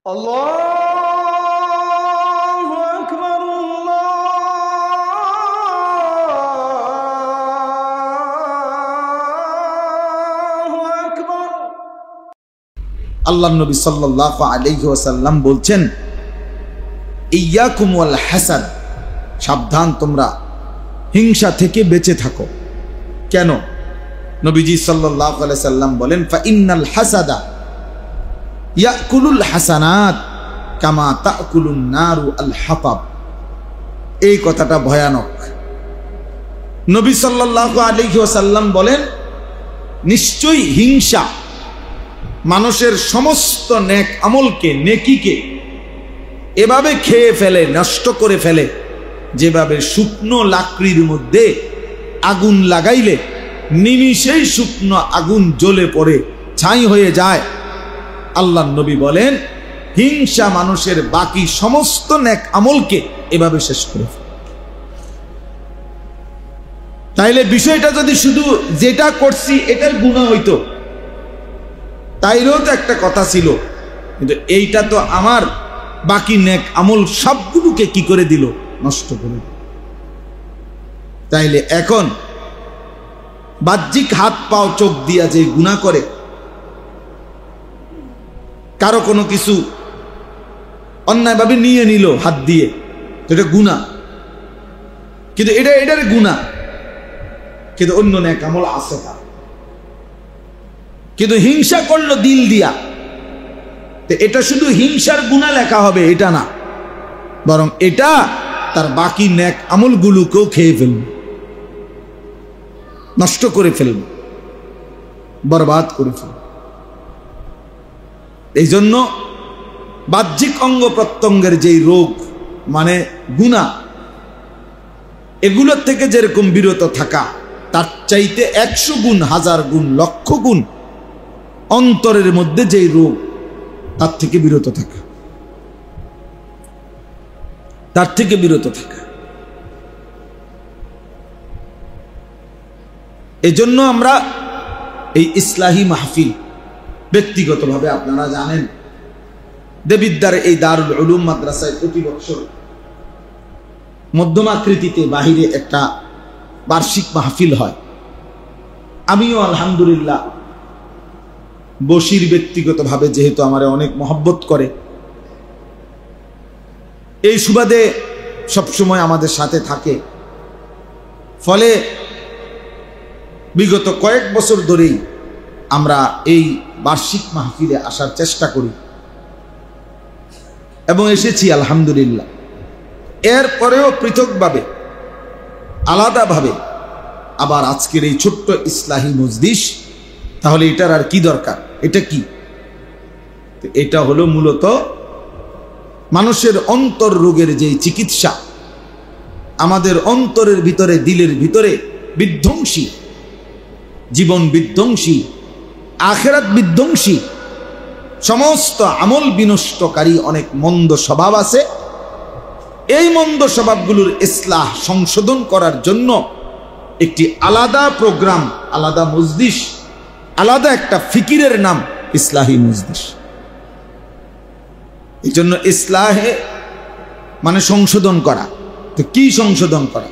আল্লাহু আকবার, আল্লাহু আকবার। আল্লাহ নবী সাল্লাল্লাহু আলাইহি ওয়াসাল্লাম বলছেন, ইয়্যাকুম ওয়াল হাসাদ, সাবধান তোমরা হিংসা থেকে বেঁচে থাকো। কেন? নবীজি সাল্লাল্লাহু আলাইহি সাল্লাম বলেন, ফা ইন্নাল হাসাদা ইয়াকুলুল হাসানাত কামা তাকুলুন নারু আল হাতাব। এই কথাটা ভয়ানক। নবী সাল্লাল্লাহু আলাইহি ওয়াসাল্লাম বলেন, নিশ্চয়ই হিংসা মানুষের সমস্ত নেক আমলকে, নেকিকে এভাবে খেয়ে ফেলে, নষ্ট করে ফেলে, যেভাবে শুকনো লাকড়ির মধ্যে আগুন লাগাইলে নিমিষেই শুকনো আগুন জ্বলে পড়ে ছাই হয়ে যায়। আল্লাহ নবী বলেন, হিংসা মানুষের বাকি সমস্ত নেক আমলকে এভাবে শেষ করে ফেলে। তাইলে বিষয়টা যদি শুধু যেটা করছি এটার গুনাহ হইতো, তাইলেও তো একটা কথা ছিল, কিন্তু এইটা তো আমার বাকি নেক আমল সবগুলোকে কি করে দিল? নষ্ট করে দিল। তাইলে এখন বাহ্যিক হাত পাও চোখ দিয়া যে গুনাহ করে, কারো কোনো কিছু অন্যায়ভাবে নিয়ে নিল হাত দিয়ে, এটা গুনাহ, কিন্তু এটার গুনাহ, কিন্তু অন্য নেক আমল আছে তার। কিন্তু হিংসা করলো দিল দিয়া, তো এটা শুধু হিংসার গুনাহ লেখা হবে এটা না, বরং এটা তার বাকি নেক আমলগুলোকেও খেয়ে ফেলবে, নষ্ট করে ফেলবে, বরবাদ করে ফেলবে। এই জন্য বাহ্যিক অঙ্গ প্রত্যঙ্গের যেই রোগ মানে গুনাহ, এগুলোর থেকে যেরকম বিরত থাকা, তার চাইতে 100 গুণ, 1000 গুণ, লক্ষ গুণ অন্তরের মধ্যে যেই রোগ, তার থেকে বিরত থাকা, তার থেকে বিরত থাকা। এজন্য আমরা এই ইসলাহি মাহফিল ব্যক্তিগতভাবে, আপনারা জানেন দেবিদ্দার এই দারুল উলুম মাদ্রাসায় প্রতি বছর মধ্যমাকৃতিতে বাহিরে একটা বার্ষিক মাহফিল হয়। আমিও আলহামদুলিল্লাহ বশির ব্যক্তিগতভাবে যেহেতু আমারে অনেক মহব্বত করে, এই সুবাদে সবসময় আমাদের সাথে থাকে। ফলে বিগত কয়েক বছর ধরেই আমরা এই বার্ষিক মাহফিলে আসার চেষ্টা করি এবং এসেছি আলহামদুলিল্লাহ। এরপরেও পৃথকভাবে, আলাদাভাবে আবার আজকের এই ছোট্ট ইসলাহি মজলিস, তাহলে এটার আর কি দরকার? এটা কি? এটা হলো মূলত মানুষের অন্তর রোগের যে চিকিৎসা, আমাদের অন্তরের ভিতরে, দিলের ভিতরে বিধ্বংসী, জীবন বিধ্বংসী, আখিরাত বিধ্বংসী, সমস্ত আমল বিনষ্টকারী অনেক মন্দ স্বভাব আছে। এই মন্দ স্বভাবগুলোর ইসলাহ, সংশোধন করার জন্য একটি আলাদা প্রোগ্রাম, আলাদা মজলিস, আলাদা একটা ফিকিরের নাম ইসলাহি মজলিস। এই জন্য ইসলাহে মানে সংশোধন করা। তো কি সংশোধন করা?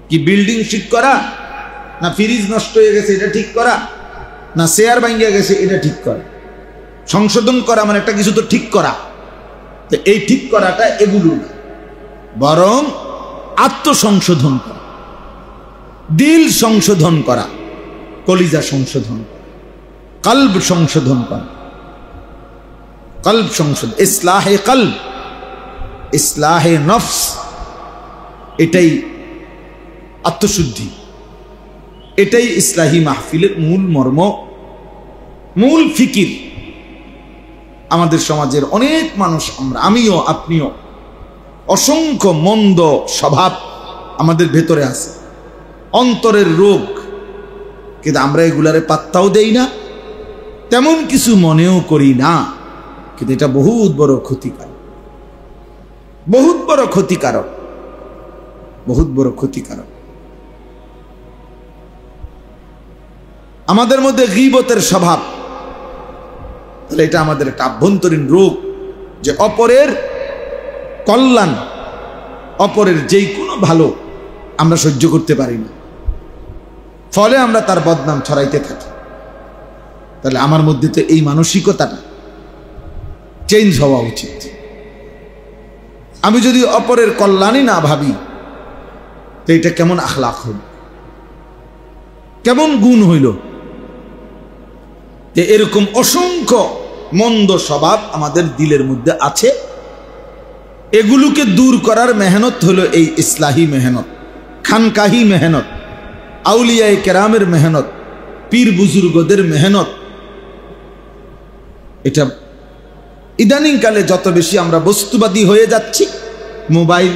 কি বিল্ডিং ঠিক করা, না ফ্রিজ নষ্ট হয়ে গেছে এটা ঠিক করা, না চেয়ার ভাঙিয়া গেছে এটা ঠিক করা? সংশোধন করা মানে একটা কিছু তো ঠিক করা। তো এই ঠিক করাটা এগুলো না, বরং আত্মসংশোধন করা, দিল সংশোধন করা, কলিজা সংশোধন করা, কলব সংশোধন করা, কলব সংশোধন, ইসলাহে কলব, ইসলাহে নফস, এটাই আত্মশুদ্ধি। এটাই ইসলাহি মাহফিলের মূল মর্ম, মূল ফিকির। আমাদের সমাজের অনেক মানুষ, আমরা, আমিও, আপনিও, অসংখ্য মন্দ স্বভাব আমাদের ভেতরে আছে, অন্তরের রোগ, কিন্তু আমরা এগুলারে পাত্তাও দেই না, তেমন কিছু মনেও করি না। কিন্তু এটা বহুত বড় ক্ষতিকারক, বহুত বড় ক্ষতিকারক, বহুত বড় ক্ষতিকারক। আমাদের মধ্যে গীবতের স্বভাব, তাহলে এটা আমাদের একটা আভ্যন্তরীণ রোগ, যে অপরের কল্যাণ, অপরের যেই কোনো ভালো আমরা সহ্য করতে পারি না, ফলে আমরা তার বদনাম ছড়াইতে থাকি। তাহলে আমার মধ্যে তো এই মানসিকতাটা চেঞ্জ হওয়া উচিত। আমি যদি অপরের কল্যাণই না ভাবি, তো এটা কেমন আখলাক হইল, কেমন গুণ হইল? যে এরকম অসংখ্য মন্দ স্বভাব আমাদের দিলের মধ্যে আছে, এগুলোকে দূর করার মেহনত হলো এই ইসলাহি মেহনত, খানকাহি মেহনত, আউলিয়ায়ে কেরামের মেহনত, পীর বুজুর্গদের মেহনত। এটা ইদানিং কালে যত বেশি আমরা বস্তুবাদী হয়ে যাচ্ছি, মোবাইল,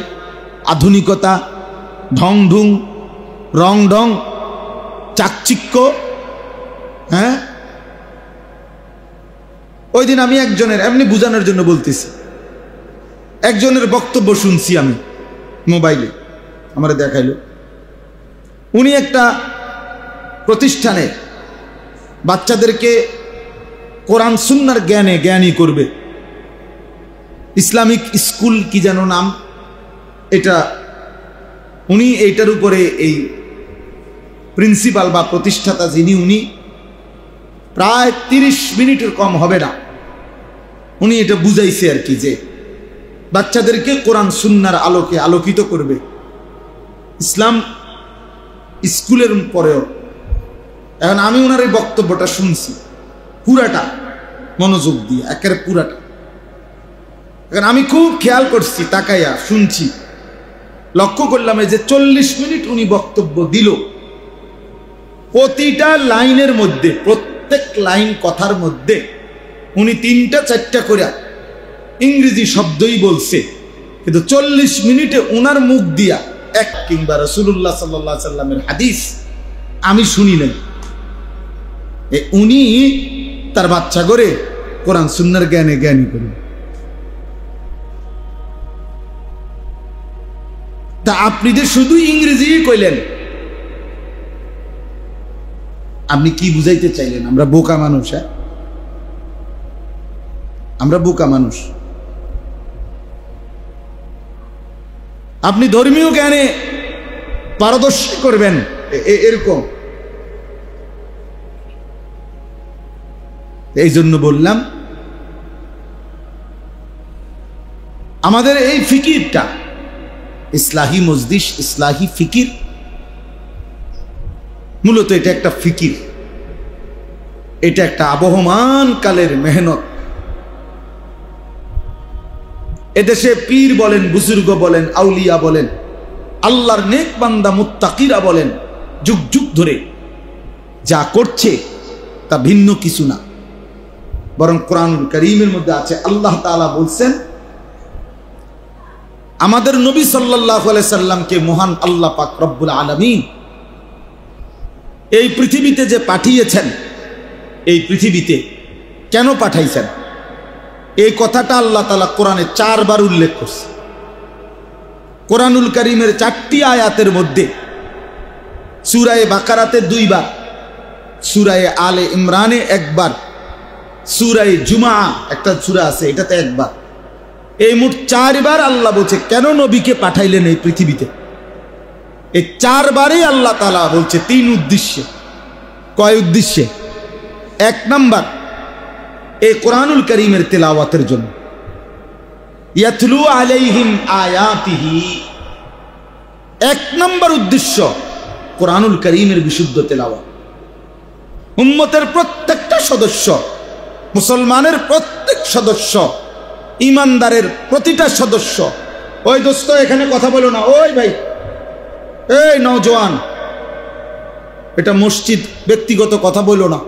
আধুনিকতা, ঢং ঢুং, রং ঢং, চাকচিক্য, হ্যাঁ। ওই দিন আমি একজনের, এমনি বুঝানোর জন্য বলতেছি, একজনের বক্তব্য শুনছি আমি মোবাইলে, আমরা দেখাইলো। উনি একটা প্রতিষ্ঠানে বাচ্চাদেরকে কোরআন সুন্নাহর জ্ঞানে জ্ঞানী করবে, ইসলামিক স্কুল কি যেন নাম, এটা উনি এইটার উপরে এই প্রিন্সিপাল বা প্রতিষ্ঠাতা যিনি, উনি প্রায় 30 মিনিটের কম হবে না, উনি এটা বুঝাইছে আর কি, যে বাচ্চাদেরকে কোরআন সুন্নাহর আলোকে আলোকিত করবে ইসলাম স্কুলের পরেও। এখন আমি ওনার এই বক্তব্যটা শুনছি পুরাটা মনোযোগ দিয়ে, একেবারে পুরাটা। এখন আমি খুব খেয়াল করছি, তাকাইয়া শুনছি, লক্ষ্য করলাম যে 40 মিনিট উনি বক্তব্য দিল, প্রতিটা লাইনের মধ্যে, প্রত্যেক লাইন কথার মধ্যে উনি 3টা-4টা করে ইংরেজি শব্দই বলছে, কিন্তু 40 মিনিটে ওনার মুখ দিয়া এক কিংবা রাসূলুল্লাহ সাল্লাল্লাহু আলাইহি সাল্লামের হাদিস আমি শুনি নাই। উনি তার বাচ্চা করে কোরআন সুন্নাহর জ্ঞানে জ্ঞানী করেন। তা আপনি যে শুধু ইংরেজি কইলেন, আপনি কি বুঝাইতে চাইলেন? আমরা বোকা মানুষ, হ্যাঁ, আমরা বোকা মানুষ। আপনি ধর্মীয় জ্ঞানে পারদর্শী করবেন এরকম। এই জন্য বললাম, আমাদের এই ফিকিরটা, ইসলাহি মজলিস, ইসলাহি ফিকির, মূলত এটা একটা ফিকির, এটা একটা আবহমান কালের মেহনত। এদেশে পীর বলেন, বুজুর্গ বলেন, আউলিয়া বলেন, আল্লাহর নেক বান্দা মুত্তাকিরা বলেন, যুগ যুগ ধরে যা করছে তা ভিন্ন কিছু না, বরং কোরআনুল কারীমের মধ্যে আছে। আল্লাহ তাআলা বলছেন, আমাদের নবী সাল্লাল্লাহু আলাইহি সাল্লামকে মহান আল্লাহ পাক রব্বুল আলামিন এই পৃথিবীতে যে পাঠিয়েছেন, এই পৃথিবীতে কেন পাঠাইছেন, এই কথাটা আল্লাহ তাআলা কোরআনে 4 বার উল্লেখ করছে। কোরআনুল কারীমের 4টি আয়াতের মধ্যে সূরা বাকারাতে 2 বার, সূরা আলে ইমরানে 1 বার, সূরা জুমআ একটা সূরা আছে এটাতে 1 বার, এই মোট 4 বার আল্লাহ বলছে কেন নবীকে পাঠাইলেন এই পৃথিবীতে। এই 4 বারেই আল্লাহ তাআলা বলছে 3 উদ্দেশ্যে। কয় উদ্দেশ্যে? 1 নাম্বার, এই কোরআনুল কারীমের তেলাওয়াতের জন্য, ইয়াতলু আলাইহিম আয়াতিহি। 1 নাম্বার উদ্দেশ্য কোরআনুল কারীমের বিশুদ্ধ তেলাওয়াত। উম্মতের প্রত্যেকটা সদস্য, মুসলমানের প্রত্যেক সদস্য, ইমানদারের প্রতিটা সদস্য, ওই দোস্ত এখানে কথা বলো না, ওই ভাই, এই নওজোয়ান, এটা মসজিদ, ব্যক্তিগত কথা বলো না,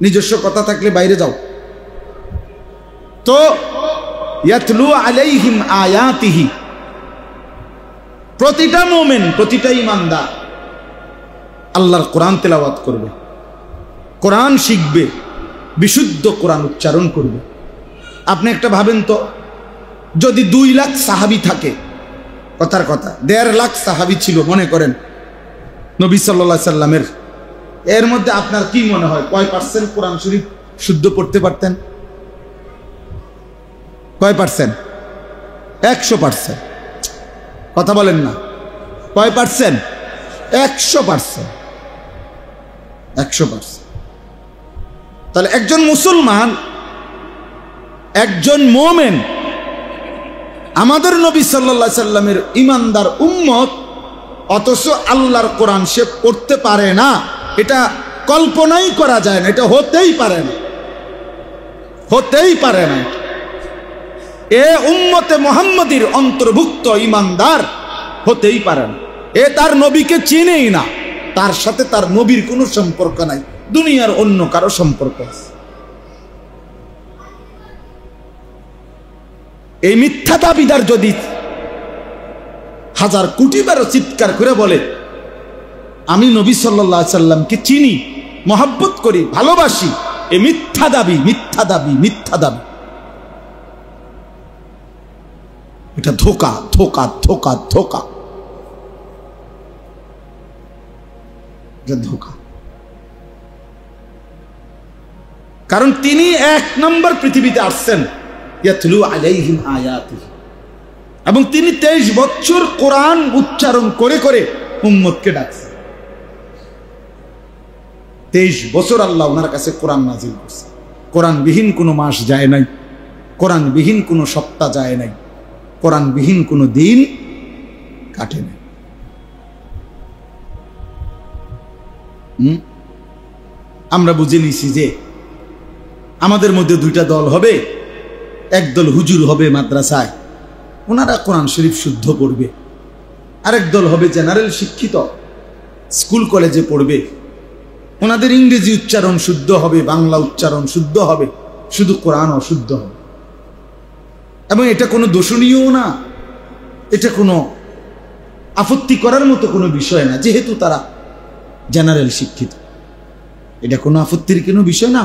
নিজস্ব কথা থাকলে বাইরে যাও। তো ইয়াতলু আলাইহিম আয়াতিহি, প্রতিটা মুমিন, প্রতিটা ইমানদার আল্লাহর কোরআন তেলাওয়াত করবে, কোরআন শিখবে, বিশুদ্ধ কোরআন উচ্চারণ করবে। আপনি একটা ভাবেন তো, যদি 2 লাখ সাহাবী থাকে, কথার কথা 1.5 লাখ সাহাবী ছিল মনে করেন নবী সাল্লাল্লাহু আলাইহি সাল্লামের এর মধ্যে আপনার কি মনে হয় কয় পার্সেন্ট কোরআন শরীফ শুদ্ধ পড়তে পারতেন? কয় পার্সেন্ট? 100%। কথা বলেন না, কয় পার্সেন্ট? 100%। 100%। তাহলে একজন মুসলমান, একজন মুমিন, আমাদের নবী সাল্লাল্লাহু আলাইহি সাল্লামের ঈমানদার উম্মত, অথচ আল্লাহর কোরআন সে পড়তে পারে না, এটা কল্পনাই করা যায় না, এটা হতেই পারে না, হতেই পারে না। এ উম্মতে মুহাম্মাদীর অন্তর্ভুক্ত ঈমানদার হতেই পারে না। এ তার নবীকে চিনেই না, তার সাথে তার নবীর কোনো সম্পর্ক নাই, দুনিয়ার অন্য কারো সম্পর্ক আছে। এই মিথ্যা দাবিদার যদি হাজার কোটি বারো চিৎকার করে বলে আমি নবী সাল্লাল্লাহু আলাইহি সাল্লামকে চিনি, মহব্বত করি, ভালোবাসি, এই মিথ্যা দাবি, মিথ্যা দাবি, মিথ্যা দাবি, এটা ধোঁকা, ধোঁকা, ধোঁকা, ধোঁকা, এটা ধোঁকা। কারণ তিনি 1 নম্বর পৃথিবীতে আসছেন ইয়াতলু আলাইহিম আয়াতিহি, এবং তিনি 23 বছর কোরআন উচ্চারণ করে করে উম্মতকে ডাকছেন। 23 বছর আল্লাহ ওনার কাছে কোরআন নাজিল করছে। কোরআনবিহীন কোনো মাস যায় নাই, কোরআনবিহীন কোনো সপ্তাহ যায় নাই, কোরআনবিহীন কোনো দিন কাটে নাই। আমরা বুঝে নিছি যে আমাদের মধ্যে 2টা দল হবে। একদল হুজুর হবে মাদ্রাসায়, ওনারা কোরআন শরীফ শুদ্ধ পড়বে। আরেক দল হবে জেনারেল শিক্ষিত, স্কুল কলেজে পড়বে, ওনাদের ইংরেজি উচ্চারণ শুদ্ধ হবে, বাংলা উচ্চারণ শুদ্ধ হবে, শুধু কোরআন অশুদ্ধ হবে। এবং এটা কোনো দোষণীয় না, এটা কোনো আপত্তি করার মতো কোনো বিষয় না, যেহেতু তারা জেনারেল শিক্ষিত। এটা কোনো আপত্তির কোনো বিষয় না,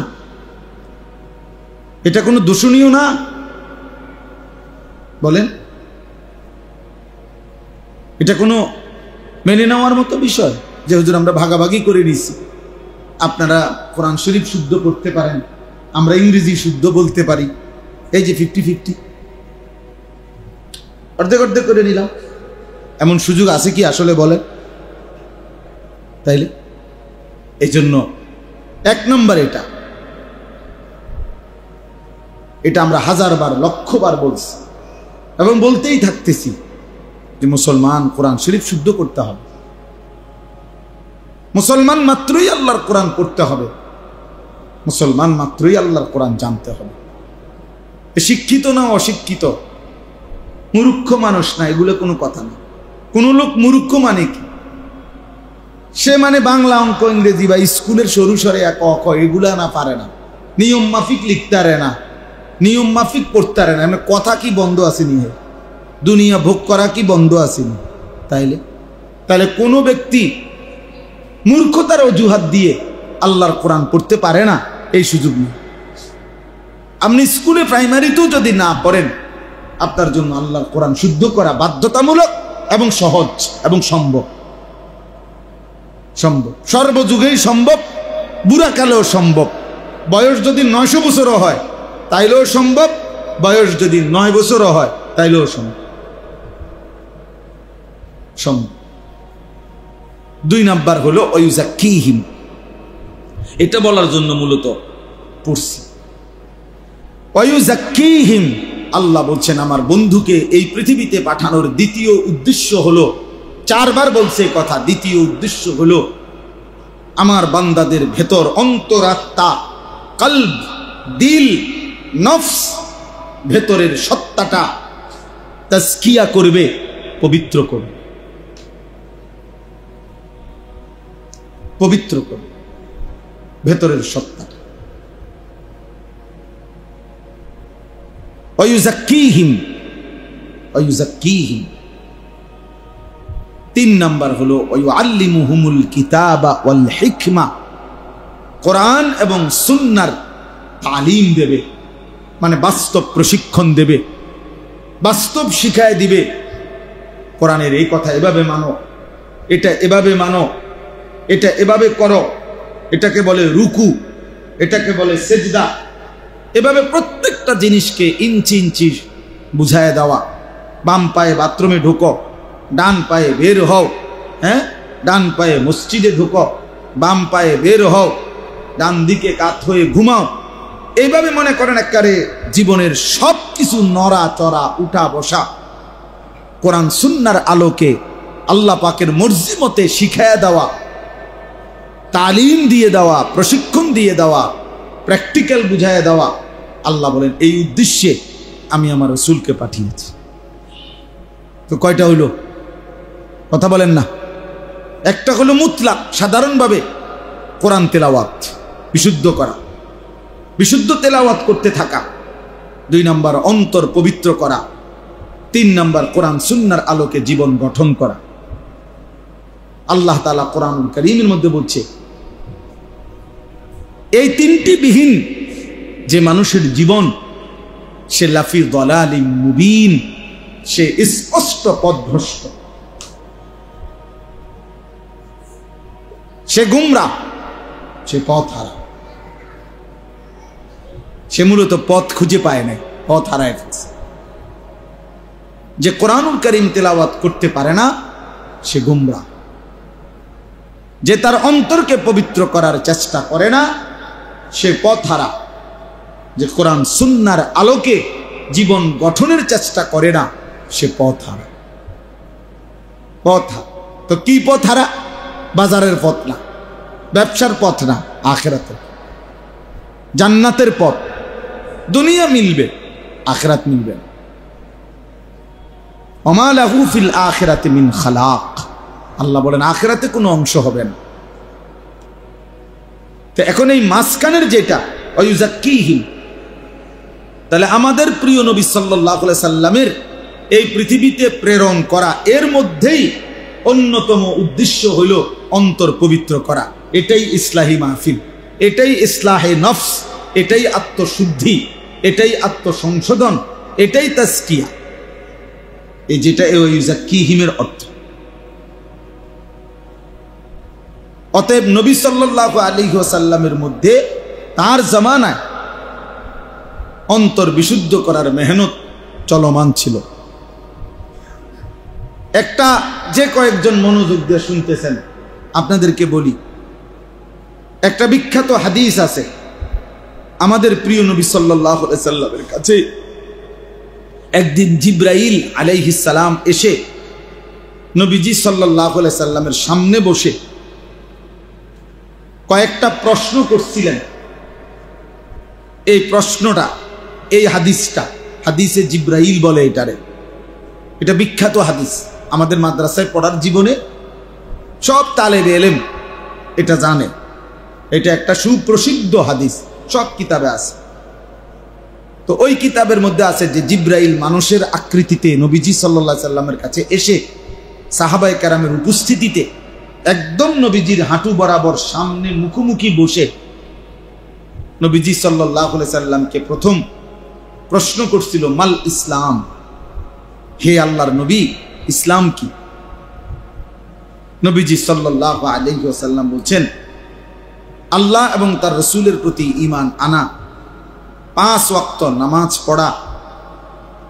এটা কোনো দোষণীয় না। বলেন, এটা কোনো মেনে নেওয়ার মতো বিষয় যে হুজুর আমরা ভাগাভাগি করে নিছি, আপনারা কোরআন শরীফ শুদ্ধ করতে পারেন, আমরা ইংরেজি শুদ্ধ বলতে পারি, এই যে 50-50 অর্ধেক অর্ধেক করে নিলাম, এমন সুযোগ আছে কি আসলে? বলেন। তাইলে এই জন্য 1 নম্বর এটা আমরা 1000 বার, 1,00,000 বার বলছি এবং বলতেই থাকতেছি যে মুসলমান কোরআন শরীফ শুদ্ধ করতে হবে। মুসলমান মাত্রই আল্লাহর কোরআন পড়তে হবে, মুসলমান মাত্রই আল্লাহর কোরআন জানতে হবে। শিক্ষিত না অশিক্ষিত, মূর্খ মানুষ না, এগুলো কোনো কথা না। কোন লোক মূর্খ মানে কি? সে মানে বাংলা, অঙ্ক, ইংরেজি বা স্কুলের সরু সরে এক অক এগুলা না পারে না, নিয়ম মাফিক লিখতে পারে না, নিয়ম মাফিক পড়তে পারে না, মানে কথা কি বন্ধ আছে নিয়ে, দুনিয়া ভোগ করা কি বন্ধ আসেনি? তাহলে কোনো ব্যক্তি মূর্খতার অজুহাত দিয়ে আল্লাহর কোরআন পড়তে পারে না, এই সুযোগ নেই। আপনি স্কুলে প্রাইমারিতেও যদি না পড়েন, আপনার জন্য আল্লাহর কোরআন শুদ্ধ করা বাধ্যতামূলক এবং সহজ এবং সম্ভব। সর্বযুগেই সম্ভব, বুড়াকালেও সম্ভব। বয়স যদি 900 বছরও হয় তাইলেও সম্ভব, বয়স যদি 9 বছরও হয় তাইলেও সম্ভব। 2 নাম্বার হলো ওয়ায়ুযাক্কিহিম, এটা বলার জন্য মূলত পড়ছি। ওয়ায়ুযাক্কিহিম, আল্লাহ বলছেন আমার বন্ধুকে এই পৃথিবীতে পাঠানোর দ্বিতীয় উদ্দেশ্য হলো, 4 বার বলছে কথা, দ্বিতীয় উদ্দেশ্য হলো আমার বান্দাদের ভেতর অন্তরাত্মা, কলব, দিল, নফস, ভেতরের সত্তাটা তাজকিয়া করবে, পবিত্র করবে, পবিত্র করবে ভেতরের সত্তাটা। ওয়ায়ুযাক্কিহিম, ওয়ায়ুযাক্কিহিম। 3 নাম্বার হলো ওয়ায়ুআল্লিমুহুমুল কিতাবা ওয়াল হিকমা, কোরআন এবং সুন্নাহর তালিম দেবে, মানে বাস্তব প্রশিক্ষণ দেবে, বাস্তব শিখায় দিবে। কোরআনের এই কথা এভাবে মানো, এটা এভাবে মানো, এটা এভাবে করো, এটাকে বলে রুকু, এটাকে বলে সেজদা। এভাবে প্রত্যেকটা জিনিসকে ইঞ্চি ইঞ্চি বুঝায় দেওয়া। বাম পায়ে বাথরুমে ঢুকো, ডান পায়ে বের হও, হ্যাঁ, ডান পায়ে মসজিদে ঢুকো, বাম পায়ে বের হও, ডান দিকে কাত হয়ে ঘুমাও। এইভাবে মনে করেন একেবারে জীবনের সব কিছু নড়া চড়া উঠা বসা কোরআন সুন্নাহর আলোকে আল্লাহ পাকের মর্জি মতে শিখায়া দেওয়া, তালিম দিয়ে দেওয়া, প্রশিক্ষণ দিয়ে দেওয়া, প্র্যাকটিক্যাল বুঝাইয়া দেওয়া। আল্লাহ বলেন এই উদ্দেশ্যে আমি আমার রাসূলকে পাঠিয়েছি। তো কয়টা হইল? কথা বলেন না। একটা হলো মুতলাক, সাধারণভাবে কোরআন তেলাওয়াত, বিশুদ্ধ করা, বিশুদ্ধ তেলাওয়াত করতে থাকা। 2 নম্বর অন্তর পবিত্র করা। 3 নম্বর কোরআন সুন্নাহর আলোকে জীবন গঠন করা। আল্লাহ তাআলা কোরআনুল কারীমের মধ্যে বলছে এই 3টি বিহীন যে মানুষের জীবন, সে লাফি দালালিম মুবিন, সে স্পষ্ট পথভ্রষ্ট, সে গুমরাহ, সে পথহারা। সে মূলত পথ খুঁজে পায় নাই, পথ হারায় ফেলছে। যে কোরআনুল কারীম তেলাওয়াত করতে পারে না সে গুমরাহ। যে তার অন্তরকে পবিত্র করার চেষ্টা করে না সে পথহারা। যে কোরআন সুন্নাহর আলোকে জীবন গঠনের চেষ্টা করে না সে পথহারা। পথহারা তো কি পথহারা? বাজারের পথ না, ব্যবসার পথ না, আখিরাতের, জান্নাতের পথ। দুনিয়া মিলবে, আখিরাত মিলবে না। ওমা লাহু ফিল আখিরাতি মিন খালাক। আল্লাহ বলেন আখিরাতে কোনো অংশ হবে না। তো এখন এই মাঝখানের যেটা ওয়ায়ুযাক্কিহিম, তাহলে আমাদের প্রিয় নবী সাল্লাল্লাহু আলাইহি সাল্লামের এই পৃথিবীতে প্রেরণ করা, এর মধ্যেই অন্যতম উদ্দেশ্য হইল অন্তর পবিত্র করা। এটাই ইসলাহি মাহফিল, এটাই ইসলাহে নফস, এটাই আত্মশুদ্ধি, এটাই আত্মসংশোধন, এটাই তাজকিয়া। এই যেটা ওয়ায়ুযাক্কিহিমের অর্থ। অতএব নবী সাল্লাল্লাহু আলাইহি ওয়াসাল্লামের মধ্যে তার জামানায় অন্তর বিশুদ্ধ করার মেহনত চলমান ছিল। একটা যে কয়েকজন মনোযোগ দিয়ে শুনতেছেন আপনাদেরকে বলি, একটা বিখ্যাত হাদিস আছে। আমাদের প্রিয় নবী সাল্লাল্লাহু আলাইহি সাল্লামের কাছে একদিন জিবরাইল আলাইহিস সালাম এসে নবীজি সাল্লাল্লাহু আলাইহি সাল্লামের সামনে বসে কয়েকটা প্রশ্ন করছিলেন। এই প্রশ্নটা, এই হাদিসটা, হাদিসে জিবরাইল বলে এটারে। এটা বিখ্যাত হাদিস, আমাদের মাদ্রাসায় পড়ার জীবনে সব তালেবে ইলম এটা জানে। এটা একটা সুপ্রসিদ্ধ হাদিস, সব কিতাবে আছে। তো ওই কিতাবের মধ্যে আছে যে জিবরাইল মানুষের আকৃতিতে নবীজি সাল্লাল্লাহু আলাইহি সাল্লামের কাছে এসে সাহাবায়ে কেরামের উপস্থিতিতে একদম নবীজির হাঁটু বরাবর সামনে মুখোমুখি বসে নবীজি সাল্লাল্লাহু আলাইহি সাল্লামকে প্রথম প্রশ্ন করছিল, মাল ইসলাম, হে আল্লাহর নবী, ইসলাম কি? নবীজি সাল্লাল্লাহু আলাইহি ওয়াসাল্লাম বলছেন, আল্লাহ এবং তার রাসূলের প্রতি ঈমান আনা, 5 ওয়াক্ত নামাজ পড়া,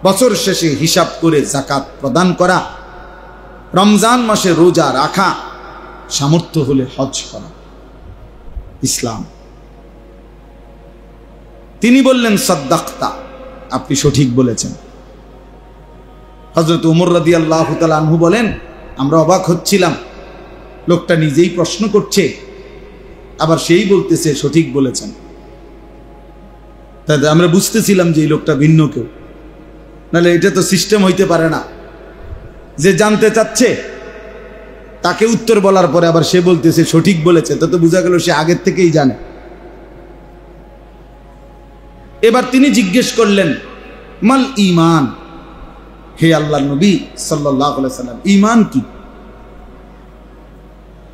বছর শেষে হিসাব করে যাকাত প্রদান করা, রমজান মাসে রোজা রাখা, সামর্থ্য হলে হজ করা, ইসলাম। তিনি বললেন, সাদ্দাক্তা, আপনি সঠিক বলেছেন। হযরত ওমর রাদিয়াল্লাহু তাআলা আনহু বলেন, আমরা অবাক হচ্ছিলাম, লোকটা নিজেই প্রশ্ন করছে আবার সেই বলতেছে সঠিক বলেছেন। তাই আমরা বুঝতেছিলাম যে এই লোকটা ভিন্ন কেউ, নাহলে এটা তো সিস্টেম হইতে পারে না যে জানতে চাচ্ছে তাকে উত্তর বলার পরে আবার সে বলতেছে সঠিক বলেছে, তো বোঝা গেল সে আগের থেকেই জানে। এবার তিনি জিজ্ঞেস করলেন, মাল ঈমান, হে আল্লাহর নবী সাল্লাল্লাহু আলাইহি সাল্লাম, ঈমান কি?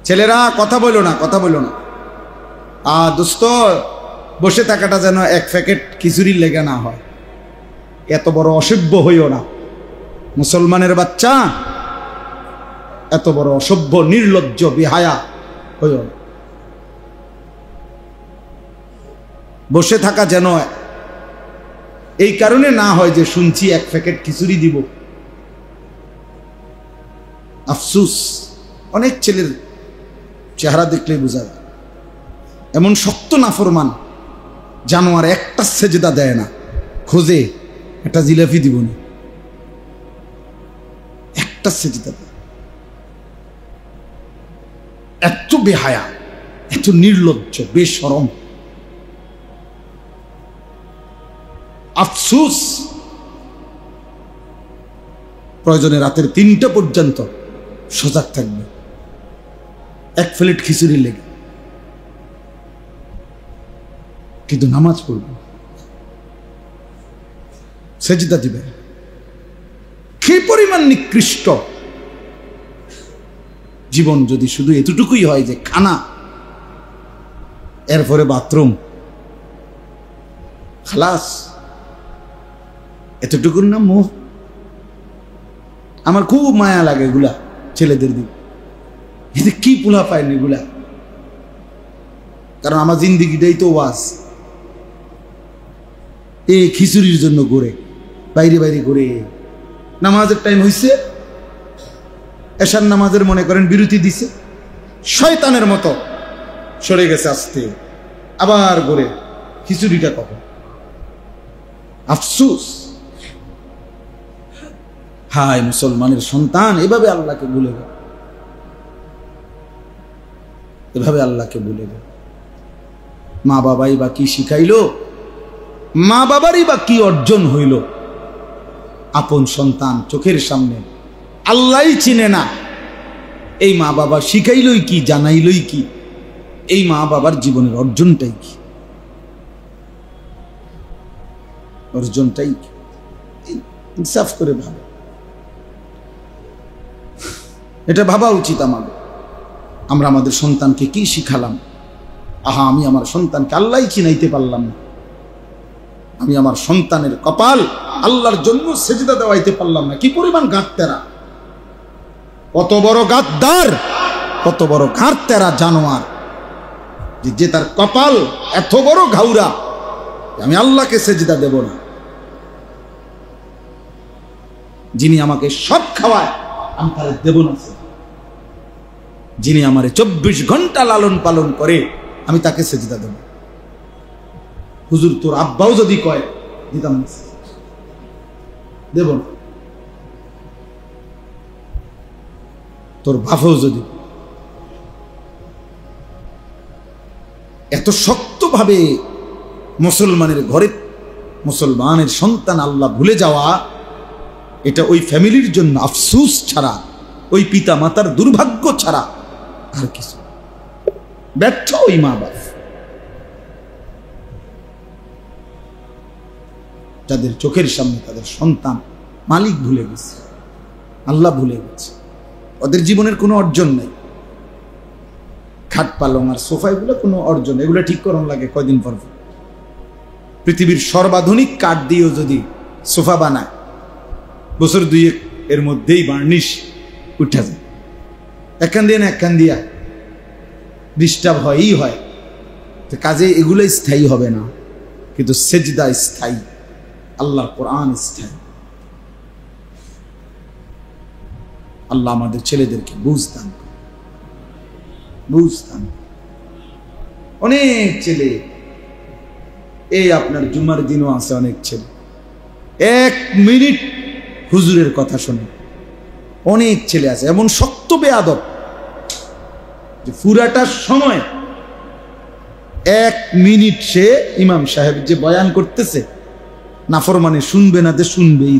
ছেলেরা কথা বলো না, কথা বলো না। দোস্ত, বসে থাকাটা যেন 1 প্যাকেট খিচুড়ির লেগে না হয়। এত বড় অসভ্য হইও না, মুসলমানের বাচ্চা, এত বড় অসভ্য নির্লজ্জ বেহায়া হইও না। বসে থাকা যেন এই কারণে না হয় যে শুনছি এক প্যাকেট খিচুড়ি দিব। আফসুস, অনেক ছেলের চেহারা দেখলেই বোঝা যায় এমন শক্ত নাফরমান জানোয়ার একটা সেজদা দেয় না, খোঁজে একটা জিলাপি দিব না, একটা সেজদা দেয়। এত বেহায়া, এত নির্লজ্জ, বেশরম। আফসুস, প্রয়োজনে রাতের 3টা পর্যন্ত সজাগ থাকবে এক প্লেট খিচুড়ি লেগে, কিন্তু নামাজ পড়বে, সেজদা দিবে। কি পরিমাণ নিকৃষ্ট জীবন যদি শুধু এতটুকুই হয় যে খানা, এরপরে বাথরুম, খালাস, এতটুকুর না মোহ। আমার খুব মায়া লাগে এগুলা ছেলেদের দিক, এতে কি পোলা পায়নি এগুলা। কারণ আমার জিন্দিগিটাই তো ওয়াজ। এই খিচুড়ির জন্য ঘুরে বাইরে বাইরে ঘুরে, নামাজের টাইম হইছে, এশার নামাজের মনে করেন বিরতি দিছে, শয়তানের মতো সরে গেছে আস্তে, আবার ঘুরে খিচুড়িটা কখন। আফসুস, হায় মুসলমানের সন্তান এভাবে আল্লাহকে ভুলে গেল, এভাবে আল্লাহকে ভুলে গেল। মা বাবাই বা কি শিখাইল, মা বাবারই বা কি অর্জন হইল। আপন সন্তান চোখের সামনে, আল্লাহই চিনে না, এই মা বাবা শিখাইলই কি, জানাইলই কি, এই মা বাবার জীবনের অর্জনটাই কি, অর্জনটাই কি? ইনসাফ করে ভাবে, এটা ভাবা উচিত আমাদের। আমরা আমাদের সন্তানকে কি শিখালাম? আহা, আমি আমার সন্তানকে আল্লাহই চিনাইতে পারলাম না, আমি আমার সন্তানের কপাল আল্লাহর জন্য সেজদা দেওয়াইতে পারলাম না। কি পরিমাণ গাঁটতেরা, কত বড় গাদ্দার, কত বড় গাঁটতেরা জানোয়ার, যে তার কপাল এত বড় ঘাউরা, আমি আল্লাহকে সেজদা দেব না। যিনি আমাকে সব খাওয়ায় আমি তারে দেব না, যিনি আমারে 24 ঘন্টা লালন পালন করে আমি তাকে সেজদা দেব। হুজুর তোর আব্বাও যদি কয় দিতাম না, দেব না। তোর বাপও যদি, এত শক্তভাবে মুসলমানের ঘরে মুসলমানের সন্তান আল্লাহ ভুলে যাওয়া, এটা ওই ফ্যামিলির জন্য আফসোস ছাড়া, ওই পিতা মাতার দুর্ভাগ্য ছাড়া আর কিছু। ব্যর্থ ওই মা বাপ, যাদের চোখের সামনে তাদের সন্তান মালিক ভুলে গেছে, আল্লাহ ভুলে গেছে, ওদের জীবনের কোনো অর্জন নেই। খাট পালং আর সোফা এগুলো কোনো অর্জন, এগুলো ঠিক করানো লাগে কয়দিন পর। পৃথিবীর সর্বাধুনিক কাঠ দিয়েও যদি সোফা বানায়, বছর 2 এর মধ্যেই বার্নিশ উঠে যায়, একখান দিয়ে না একখান দিয়া ডিস্টার্ব হয়ই হয়। তো কাজে এগুলো স্থায়ী হবে না, কিন্তু সেজদা স্থায়ী, আল্লাহর কোরআন স্থায়ী। আল্লাহ আমাদের ছেলেদেরকে বুঝতাম, বুঝতাম। অনেক ছেলে, এই আপনার জুমার দিনও আছে অনেক ছেলে 1 মিনিট হুজুরের কথা শোনে। অনেক ছেলে আছে এমন শক্ত বেয়াদব যে পুরাটা সময় 1 মিনিট সে ইমাম সাহেব যে বয়ান করতেছে নাফরমানে শুনবে না, যে শুনবেই,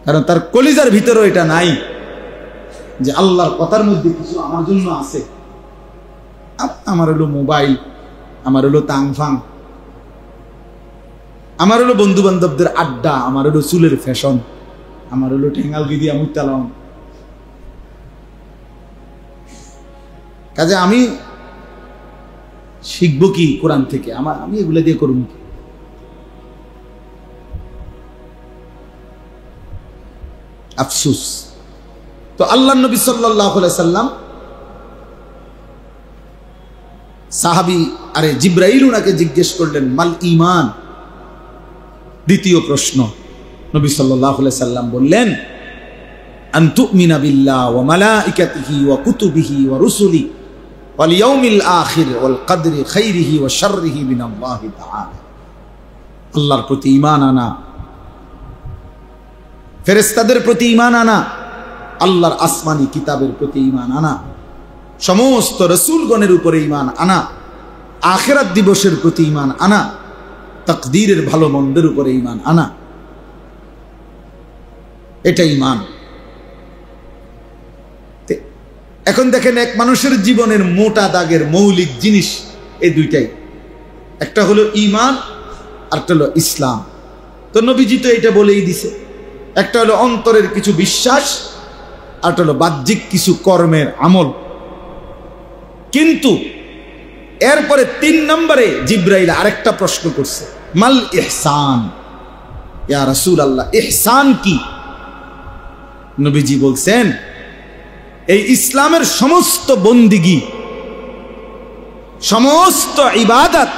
কারণ তার কলিজার ভিতরে এটা নাই যে আল্লাহর কথার মধ্যে কিছু আমার জন্য আছে। আমার হলো মোবাইল, আমার হলো তাংফাং, আমার হলো বন্ধু বান্ধবদের আড্ডা, আমার হলো চুলের ফ্যাশন, আমার হলো ঠেঙ্গাল গিদিয়া মুতালাম। কাজে আমি শিখবো কি কোরআন থেকে? আমি এগুলো দিয়ে করব কি? আফসুস। তো আল্লাহ নবী সাল্লাল্লাহু আলাইহি সাল্লাম সাহাবী আরে জিব্রাইল উনাকে জিজ্ঞেস করলেন মাল ঈমান। দ্বিতীয় প্রশ্ন নবী সাল্লাল্লাহু আলাইহি সাল্লাম বললেন আন তুমিনা বিল্লাহ ওয়া মালাইকাতিহি ওয়া কুতুবিহি ওয়া রুসুলি ওয়াল ইয়াউমিল আখির ওয়াল কদরি খাইরিহি ওয়া শাররিহি মিনাল্লাহি তাআলা। আল্লাহর প্রতি ঈমান আনা, ফেরেশতাদের প্রতি ঈমান আনা, আল্লাহর আসমানি কিতাবের প্রতি ঈমান আনা, সমস্ত রাসূলগণের উপরে ঈমান আনা, আখিরাত দিবসের প্রতি ঈমান আনা, তাকদীরের ভালো মন্দের উপরে ঈমান আনা, এটা ঈমান। এখন দেখেন এক মানুষের জীবনের মোটা দাগের মৌলিক জিনিস এই দুইটাই, একটা হলো ঈমান আর একটা হলো ইসলাম। তো নবীজি তো এটা বলেই দিছে, একটা হলো অন্তরের কিছু বিশ্বাস আর একটা হলো বাহ্যিক কিছু কর্মের আমল। কিন্তু এরপরে 3 নম্বরে জিব্রাইল আরেকটা প্রশ্ন করছে, মাল ইহসান, ইয়া রাসূলুল্লাহ ইহসান কি? নবীজি বলছেন এই ইসলামের সমস্ত বন্দিগি, সমস্ত ইবাদত,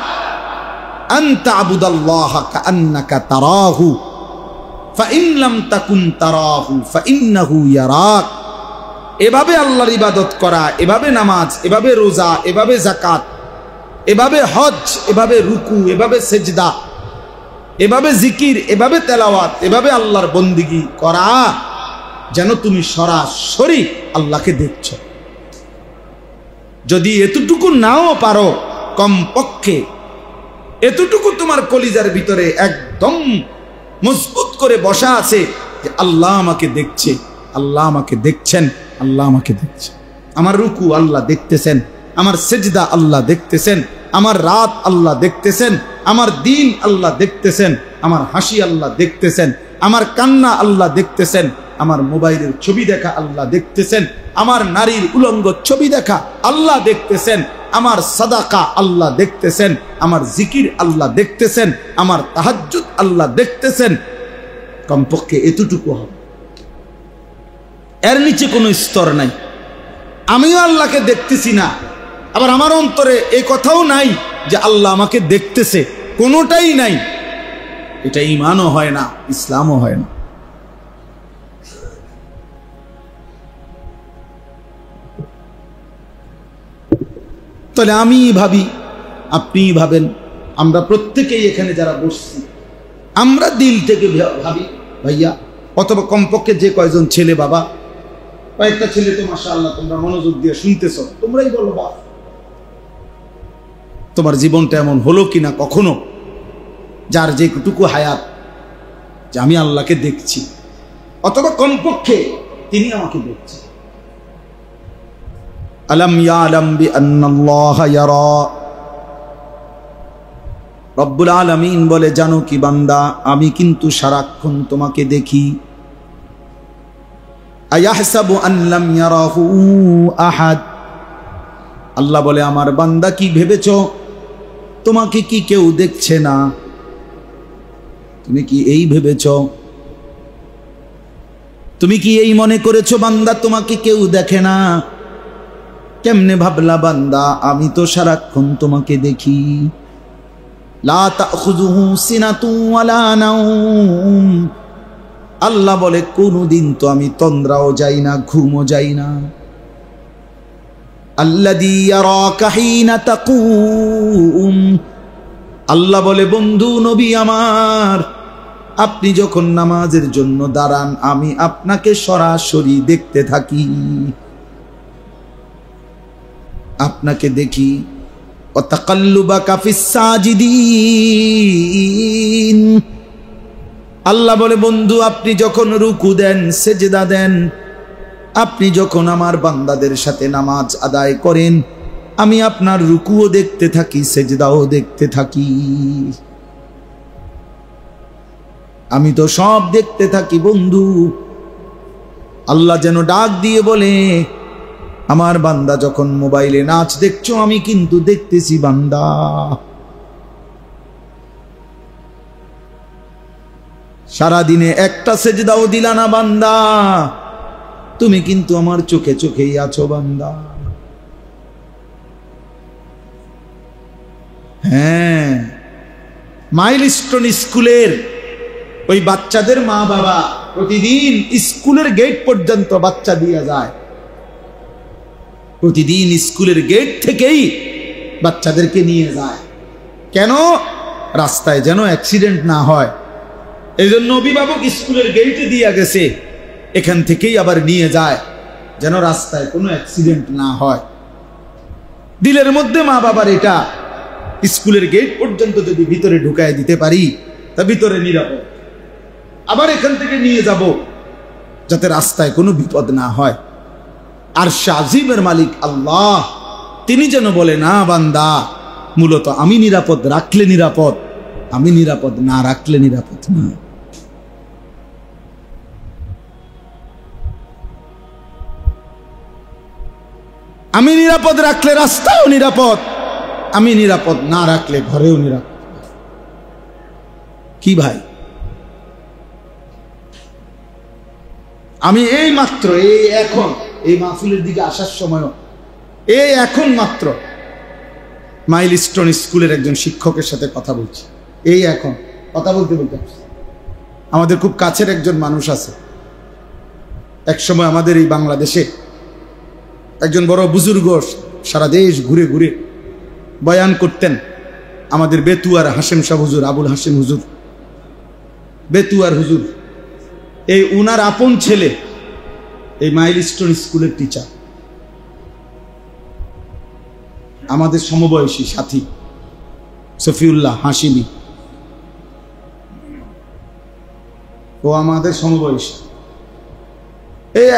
আনতা আবুদাল্লাহ কাআন্নাকা তারাহু ফাইন লাম তাকুন তারাহু ফাইন্নাহু ইয়ারাক। এভাবে আল্লাহর ইবাদত করা, এভাবে নামাজ, এভাবে রোজা, এভাবে যাকাত, এভাবে হজ, এভাবে রুকু, এভাবে সেজদা, এভাবে জিকির, এভাবে তেলাওয়াত, এভাবে আল্লাহর বন্দিগি করা যেন তুমি সরাসরি আল্লাহকে দেখছো। যদি এতটুকু নাও পারো, কমপক্ষে এতটুকু তোমার কলিজার ভিতরে একদম মজবুত করে বসা আছে যে আল্লাহ আমাকে দেখছে, আল্লাহ আমাকে দেখছেন, আল্লাহ আমাকে দেখছেন। আমার রুকু আল্লাহ দেখতেছেন, আমার সেজদা আল্লাহ দেখতেছেন, আমার রাত আল্লাহ দেখতেছেন, আমার দিন আল্লাহ দেখতেছেন, আমার হাসি আল্লাহ দেখতেছেন, আমার কান্না আল্লাহ দেখতেছেন, আমার মোবাইলের ছবি দেখা আল্লাহ দেখতেছেন, আমার নারীর উলঙ্গ ছবি দেখা আল্লাহ দেখতেছেন, আমার সাদাকা আল্লাহ দেখতেছেন, আমার জিকির আল্লাহ দেখতেছেন, আমার তাহাজ্জুদ আল্লাহ দেখতেছেন। কমপক্ষে এতটুকু হবে, এর নিচে কোনো স্তর নাই। আমিও আল্লাহকে দেখতেছি না, আবার আমার অন্তরে এই কথাও নাই যে আল্লাহ আমাকে দেখতেছে, কোনোটাই নাই। এটা ঈমানও হয় না, ইসলামও হয় না। তাহলে আমি ভাবি, আপনি ভাবেন, আমরা প্রত্যেকেই এখানে যারা বসছি আমরা দিল থেকে ভাবি ভাইয়া, অথবা কমপক্ষে যে কয়জন ছেলে বাবা, কয়েকটা ছেলে তো মাশাআল্লাহ তোমরা মনোযোগ দিয়ে শুনতেছ, তোমরাই বলো বাবা তোমার জীবনটা এমন হলো কিনা কখনো যার যেটুকু হায়াত যে আমি আল্লাহকে দেখছি, অথবা কমপক্ষে তিনি আমাকে দেখছেন। আলাম ইয়ালাম বিআন্নাল্লাহা ইয়ারা, রব্বুল আলামিন বলে জানো কি বান্দা, আমি কিন্তু সারাক্ষণ তোমাকে দেখি। আয়াহসাবু আন লাম ইয়ারাহু আহাদ, আল্লাহ বলে আমার বান্দা কি ভেবেছো তোমাকে কি কেউ দেখছে না? তুমি কি এই ভেবেছো, তুমি কি এই মনে করেছো বান্দা তোমাকে কেউ দেখে না? কেমনে ভাবলা বান্দা আমি তো সারাক্ষণ তোমাকে দেখি। লা তাখুযুহু সিনাতুন ওয়ালা নাওম, আল্লাহ বলে কোনদিন তো আমি তন্দ্রাও যাই না, ঘুমও যাই না। আল্লাযী ইয়ারাকা হিনা তাকুম, আল্লাহ বলে বন্ধু নবী আমার, আপনি যখন নামাজের জন্য দাঁড়ান আমি আপনাকে সরাসরি দেখতে থাকি, আপনাকে দেখি। ওয়া তাকাল্লুবাকা ফিস সাজিদিন, আল্লাহ বলে বন্ধু আপনি যখন রুকু দেন, সেজদা দেন, আপনি যখন আমার বান্দাদের সাথে নামাজ আদায় করেন, আমি আপনার রুকুও দেখতে থাকি, সেজদাও দেখতে থাকি। আমি তো সব দেখতে থাকি বন্ধু। আল্লাহ যেন ডাক দিয়ে বলে আমার বান্দা যখন মোবাইলে নাচ দেখছো আমি কিন্তু দেখতেছি বান্দা। সারাদিনে একটা সেজদাও দিলা না বান্দা, তুমি কিন্তু আমার চোখে চোখেই আছো বান্দা। হ্যাঁ, মাইলস্টোন স্কুলের ওই বাচ্চাদের মা বাবা প্রতিদিন স্কুলের গেট পর্যন্ত বাচ্চা দিয়ে যায়, প্রতিদিন স্কুলের গেট থেকেই বাচ্চাদেরকে নিয়ে যায়। কেন? রাস্তায় যেন অ্যাক্সিডেন্ট না হয়, এই জন্য অভিভাবক স্কুলের গেটে দিয়ে গেছে, এখান থেকেই আবার নিয়ে যায় যেন রাস্তায় কোনো অ্যাক্সিডেন্ট না হয়। দিলের মধ্যে মা বাবার এটা, স্কুলের গেট পর্যন্ত যদি ভিতরে ঢুকায় দিতে পারি তা ভিতরে নিরাপদ, আবার এখান থেকে নিয়ে যাব যাতে রাস্তায় কোনো বিপদ না হয়। আর আজিমের মালিক আল্লাহ, তিনি যেন বলে, না বান্দা, মূলত আমি নিরাপদ রাখলে নিরাপদ, আমি নিরাপদ না রাখলে নিরাপদ না। আমি নিরাপদ রাখলে রাস্তাও নিরাপদ, আমি নিরাপদ না রাখলে ঘরেও নিরাপদ। কি ভাই, আমি এই মাত্র এখন এই মাহফিলের দিকে আসার সময় এখন মাত্র মাইলস্টোন স্কুলের একজন শিক্ষকের সাথে কথা বলছি, এখন কথা বলতে বলতে। আমাদের খুব কাছের একজন মানুষ আছে, এক সময় আমাদের এই বাংলাদেশে একজন বড় বুজুর্গ, সারা দেশ ঘুরে ঘুরে বয়ান করতেন। আমাদের বেতুয়ার হাশেম শাহ হুজুর, আবুল হাশেম হুজুর, বেতুয়ার হুজুর, এই উনার আপন ছেলে এই মাইলস্টোন স্কুলের টিচার, আমাদের সমবয়সী সাথী সফিউল্লাহ হাশিমি, ও আমাদের সমবয়সী।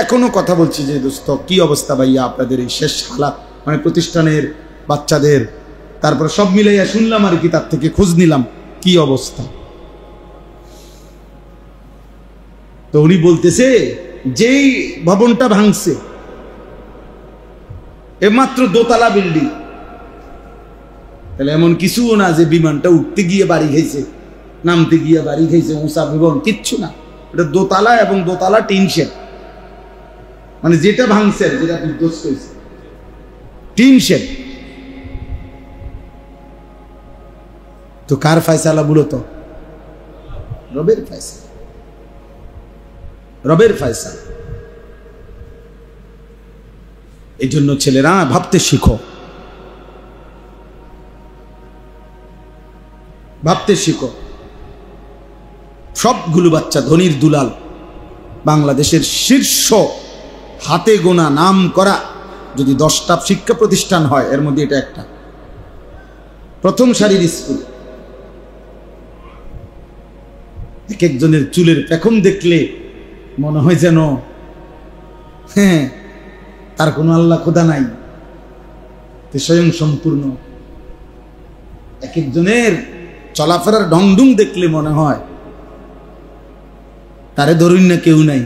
এখনো কথা বলছি যে দোস্ত, কি অবস্থা ভাইয়া আপনাদের এই শেষ হালাত, মানে প্রতিষ্ঠানের বাচ্চাদের, তারপর সব মিলাইয়া শুনলাম আর কি, তার থেকে খোঁজ নিলাম কি অবস্থা। তো উনি বলতেছে, যেই ভবনটা ভাঙছে মাত্র দোতলা বিল্ডিং, তাহলে এমন কিছুও না যে বিমানটা উঠতে গিয়ে বাড়ি খাইছে, নামতে গিয়ে বাড়ি খাইছে, উঁচা ভবন, কিচ্ছু না। এটা দোতলা এবং দোতলা টিন শেড, মানে যেটা ভাঙছে, যেটা বিধ্বস্ত হয়েছে টিন শেড। তো কার ফয়সালা? মূলত রবের ফয়সালা, রবের ফয়সালা। এই জন্য ছেলেরা ভাবতে শিখো, ভাবতে শিখো। সবগুলো বাচ্চা ধনির দুলাল, বাংলাদেশের শীর্ষ হাতে গোনা নাম করা যদি 10টা শিক্ষা প্রতিষ্ঠান হয়, এর মধ্যে এটা একটা, প্রথম সারির স্কুল। এক একজনের চুলের পেখম দেখলে মনে হয় যেন তার কোনো আল্লাহ খোদা নাই, স্বয়ং সম্পূর্ণ। এক একজনের চলাফেরার ঢংঢুং দেখলে মনে হয় তারে ধরুন না কেউ নাই।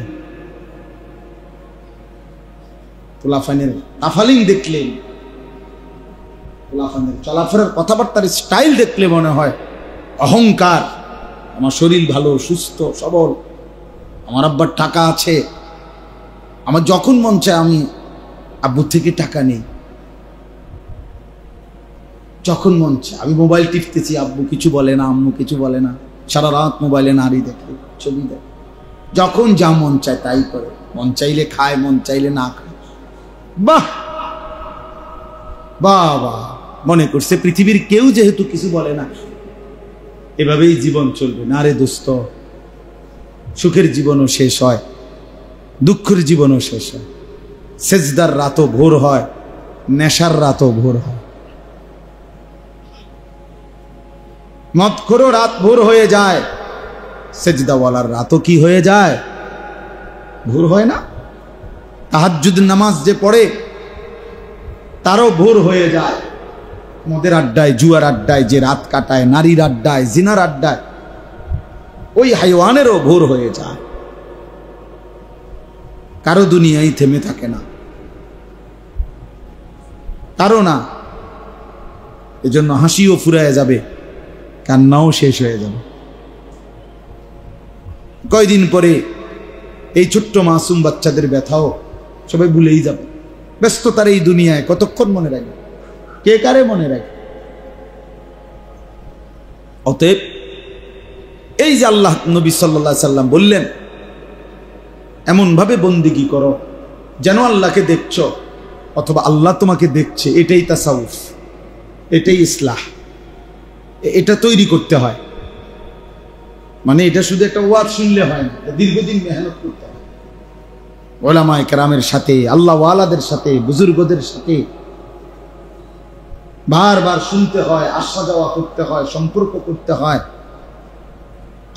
পোলাফানের তাফালিং দেখলে, পোলাফানের চলাফেরার কথাবার্তার স্টাইল দেখলে মনে হয় অহংকার, আমার শরীর ভালো, সুস্থ সবল, আমার আব্বার টাকা আছে, আমার যখন মন চায় আমি আব্বুর থেকে টাকা নেই, যখন মন চায় আমি মোবাইল টিপতেছি, আব্বু কিছু বলে না, আম্মু কিছু বলে না, সারা রাত মোবাইলে নারী দেখে, ছবি দেখে, যখন যা মন চায় তাই করে, মন চাইলে খায়, মন চাইলে না খায়। বাহ বাবা, মনে করছে পৃথিবীর কেউ যেহেতু কিছু বলে না, এভাবেই জীবন চলবে। না রে দোস্ত, সুখের জীবনও শেষ হয়, দুঃখের জীবনও শেষ হয়, সেজদার রাতও ভোর হয়, নেশার রাতও ভোর হয়, মদখোরও রাত ভোর হয়ে যায়, সেজদাওয়ালার রাতও কি হয়ে যায়? ভোর হয় না? তাহাজ্জুদ নামাজ যে পড়ে তারও ভোর হয়ে যায়। মদের আড্ডায়, জুয়ার আড্ডায় যে রাত কাটায়, নারীর আড্ডায়, জিনার আড্ডায়, ওই হাইওয়ানেরও ভোর হয়ে যায়। কারো দুনিয়ায় থেমে থাকে না, কারো না। এজন্য হাসিও ফুরায় যাবে, কান্নাও শেষ হয়ে যাবে। কয়দিন পরে এই ছোট্ট মাসুম বাচ্চাদের ব্যথাও সবাই ভুলেই যাবে। ব্যস্ততার এই দুনিয়ায় কতক্ষণ মনে রাখবে? কে কারে মনে রাখে? অতএব এই যে আল্লাহ নবী সাল্লাল্লাহু আলাইহি সাল্লাম বললেন এমনভাবে বন্দেগী করো যেন আল্লাহকে দেখছো অথবা আল্লাহ তোমাকে দেখছে, এটাই তাসাউফ, এটাই ইসলাহ। এটা তৈরি করতে হয়, মানে এটা শুধু একটা ওয়াজ শুনলে হয় না, দীর্ঘদিন মেহনত করতে হয়। ওলামায়ে কেরামের সাথে, আল্লাহ ওয়ালাদের সাথে, বুজুর্গদের সাথে বারবার শুনতে হয়, আসা যাওয়া করতে হয়, সম্পর্ক করতে হয়,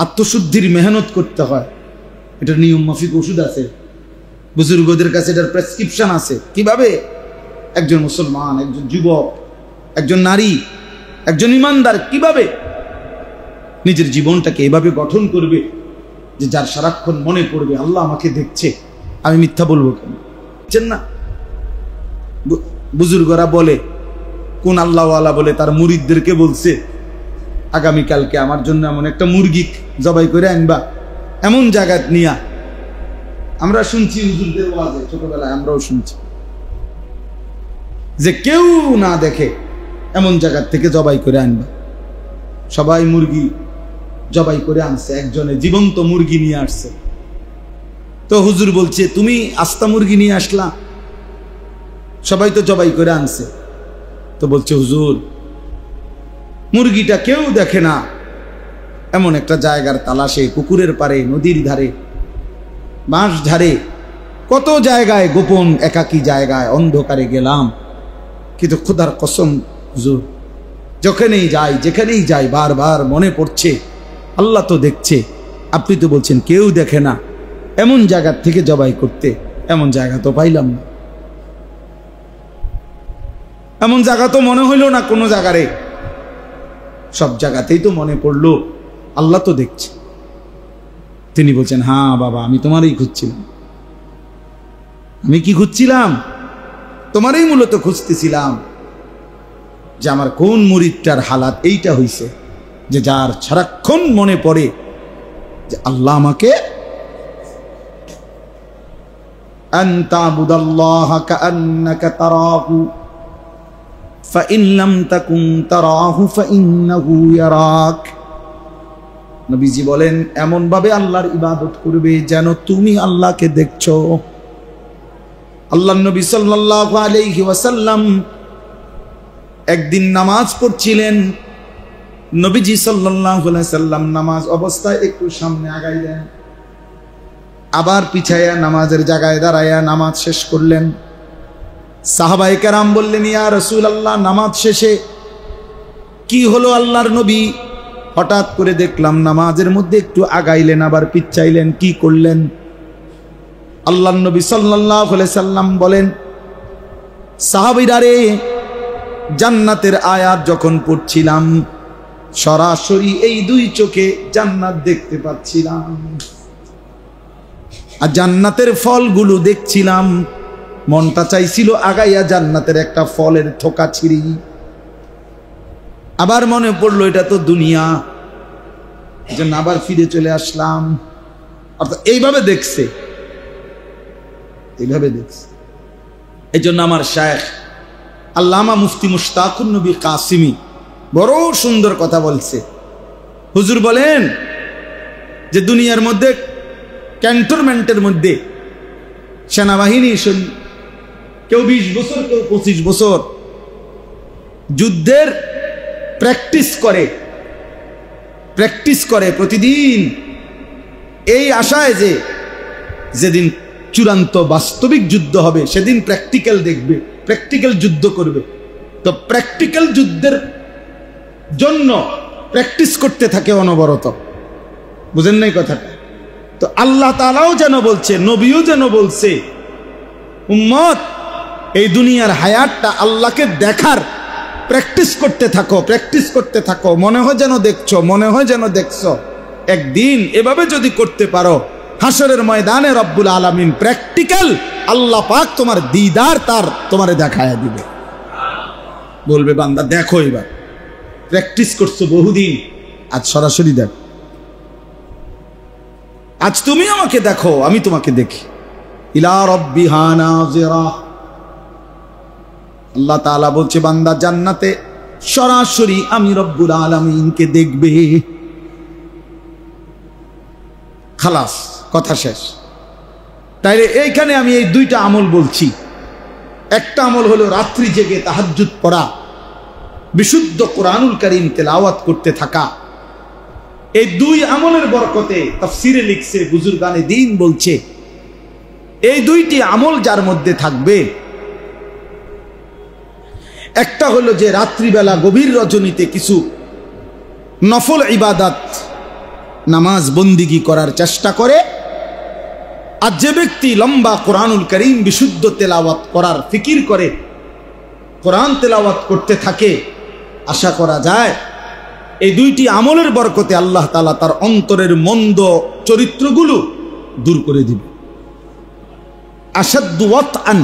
আত্মশুদ্ধির মেহনত করতে হয়। এটার নিয়ম মাফিক ওষুধ আছে, বুজুর্গদের কাছে এটার প্রেসক্রিপশন আছে। কিভাবে একজন মুসলমান, একজন যুবক, একজন নারী, একজন ইমানদার কিভাবে নিজের জীবনটাকে এভাবে গঠন করবে যে যার সারাক্ষণ মনে পড়বে আল্লাহ আমাকে দেখছে, আমি মিথ্যা বলবো কেন? বুঝছেন না? বুজুর্গরা বলে, কোন আল্লাহওয়ালা বলে তার মুরিদদেরকে বলছে আগামীকালকে আমার জন্য এমন একটা মুরগি জবাই করে আনবা, এমন জায়গায় নিয়া। আমরা শুনছি হুজুরদের ওয়াজে, ছোটবেলায় আমরাও শুনছি যে কেউ না দেখে এমন জায়গার থেকে জবাই করে আনবা। সবাই মুরগি জবাই করে আনছে, একজনে জীবন্ত মুরগি নিয়ে আসছে। তো হুজুর বলছে তুমি আস্তা মুরগি নিয়ে আসলা, সবাই তো জবাই করে আনছে। তো বলছে হুজুর মুরগিটা কেউ দেখে না, এমন একটা জায়গার তালাশে, পুকুরের পারে, নদীর ধারে, বাঁশ ঝাড়ে, কত জায়গায় গোপন একাকী জায়গায় অন্ধকারে গেলাম, কিন্তু খোদার কসম হুজুর যখনই যাই, যেখানেই যাই বারবার মনে পড়ছে আল্লাহ তো দেখছে, আপনি তো বলছেন কেউ দেখে না, এমন জায়গার থেকে জবাই করতে, এমন জায়গা তো পাইলাম না, এমন জায়গা তো মনে হইল না কোনো জায়গারে। সব জায়গাতেই তো মনে পড়লো আল্লাহ তো দেখছে। তিনি বলছেন হ্যাঁ বাবা, আমি তোমারই খুঁজছিলাম। আমি কি খুঁজছিলাম? তোমারই মূলত খুঁজতেছিলাম যে আমার কোন মুরিদটার হালাত এইটা হইছে, যে যার সারাক্ষণ মনে পড়ে যে আল্লাহ আমাকে, আনতা আবুদাল্লাহ কাআন্নাকা তারাহু ফাইন লাম তাকুন তারাহু ফাইন্নাহু ইয়ারাক। নবীজি বলেন এমন ভাবে আল্লাহর ইবাদত করবে যেন তুমি আল্লাহকে দেখছো। আল্লাহর নবী সাল্লাল্লাহু আলাইহি ওয়াসাল্লাম একদিন নামাজ পড়ছিলেন। নবীজি সাল্লাল্লাহু আলাইহি ওয়াসাল্লাম নামাজ অবস্থায় একটু সামনে আগাইলেন, আবার পিছায়া নামাজের জায়গায় দাঁড়ায়া নামাজ শেষ করলেন। সাহাবায়ে কেরাম বললেন ইয়া রাসূলুল্লাহ, নামাজ শেষে কি হলো আল্লাহর নবী? হঠাৎ করে দেখলাম নামাজের মধ্যে একটু আগাইলেন, আবার পিছাইলেন, কি করলেন? আল্লাহর নবী সাল্লাল্লাহু আলাইহি সাল্লাম বলেন সাহাবীরা রে, জান্নাতের আয়াত যখন পড়ছিলাম সরাসরি এই দুই চোখে জান্নাত দেখতে পাচ্ছিলাম, আর জান্নাতের ফলগুলো দেখছিলাম। মনটা চাইছিল আগাইয়া জান্নাতের একটা ফলের থোকা ছিঁড়ি, আবার মনে পড়লো এটা তো দুনিয়া, এজন্য আবার ফিরে চলে আসলাম। অর্থাৎ এইভাবে দেখছে, এইভাবে দেখছে। এই জন্য আমার শায়েখ আল্লামা মুফতি মুশতাকুন নবী কাসিমি বড় সুন্দর কথা বলছে। হুজুর বলেন যে দুনিয়ার মধ্যে ক্যান্টনমেন্টের মধ্যে সেনাবাহিনী কেউ 20 বছর, কেউ 25 বছর যুদ্ধের প্র্যাকটিস করে প্রতিদিন, এই আশায় যে যেদিন চূড়ান্ত বাস্তবিক যুদ্ধ হবে সেদিন প্র্যাকটিক্যাল দেখবে, প্র্যাকটিক্যাল যুদ্ধ করবে। তো প্র্যাকটিক্যাল যুদ্ধের জন্য প্র্যাকটিস করতে থাকে অনবরত। বুঝেন নাই কথাটা? তো আল্লাহ তাআলাও যেন বলছে, নবীও যেন বলছে, উম্মত এই দুনিয়ার হায়াতটা আল্লাহকে দেখার প্র্যাকটিস করতে থাকো, প্র্যাকটিস করতে থাকো। মনে হয় যেন দেখছো, মনে হয় যেন দেখছো। একদিন এভাবে যদি করতে পারো, হাসরের ময়দানে রব্বুল আলামিন প্র্যাকটিক্যাল আল্লাহ পাক তোমার দিদার তার তোমারে দেখায়া দিবে। বলবে বান্দা দেখো, এবার প্র্যাকটিস করছো বহুদিন, আজ সরাসরি দেখো। আজ তুমি আমাকে দেখো, আমি তোমাকে দেখি। ইলা রাব্বিহা নাযিরা। আল্লাহ তাআলা বলছে বান্দা জান্নাতে সরাসরি আমি রব্বুল আলামিনকে দেখবে। খালাস, কথা শেষ। তাইলে এইখানে আমি এই দুইটা আমল বলছি। একটা আমল হলো রাত্রি জেগে তাহাজ্জুদ পড়া, বিশুদ্ধ কোরআনুল কারীম তেলাওয়াত করতে থাকা। এই দুই আমলের বরকতে তাফসীরে লিখছে, বুজুর্গানে দ্বীন বলছে, এই দুইটি আমল যার মধ্যে থাকবে, একটা হলো যে রাত্রিবেলা গভীর রজনীতে কিছু নফল ইবাদত নামাজ বন্দিগি করার চেষ্টা করে, আর যে ব্যক্তি লম্বা কোরআনুল কারীম বিশুদ্ধ তেলাওয়াত করার ফিকির করে, কোরআন তেলাওয়াত করতে থাকে, আশা করা যায় এই দুইটি আমলের বরকতে আল্লাহ তাআলা তার অন্তরের মন্দ চরিত্রগুলো দূর করে দিবে। আসাদ্দু ওয়াতআন,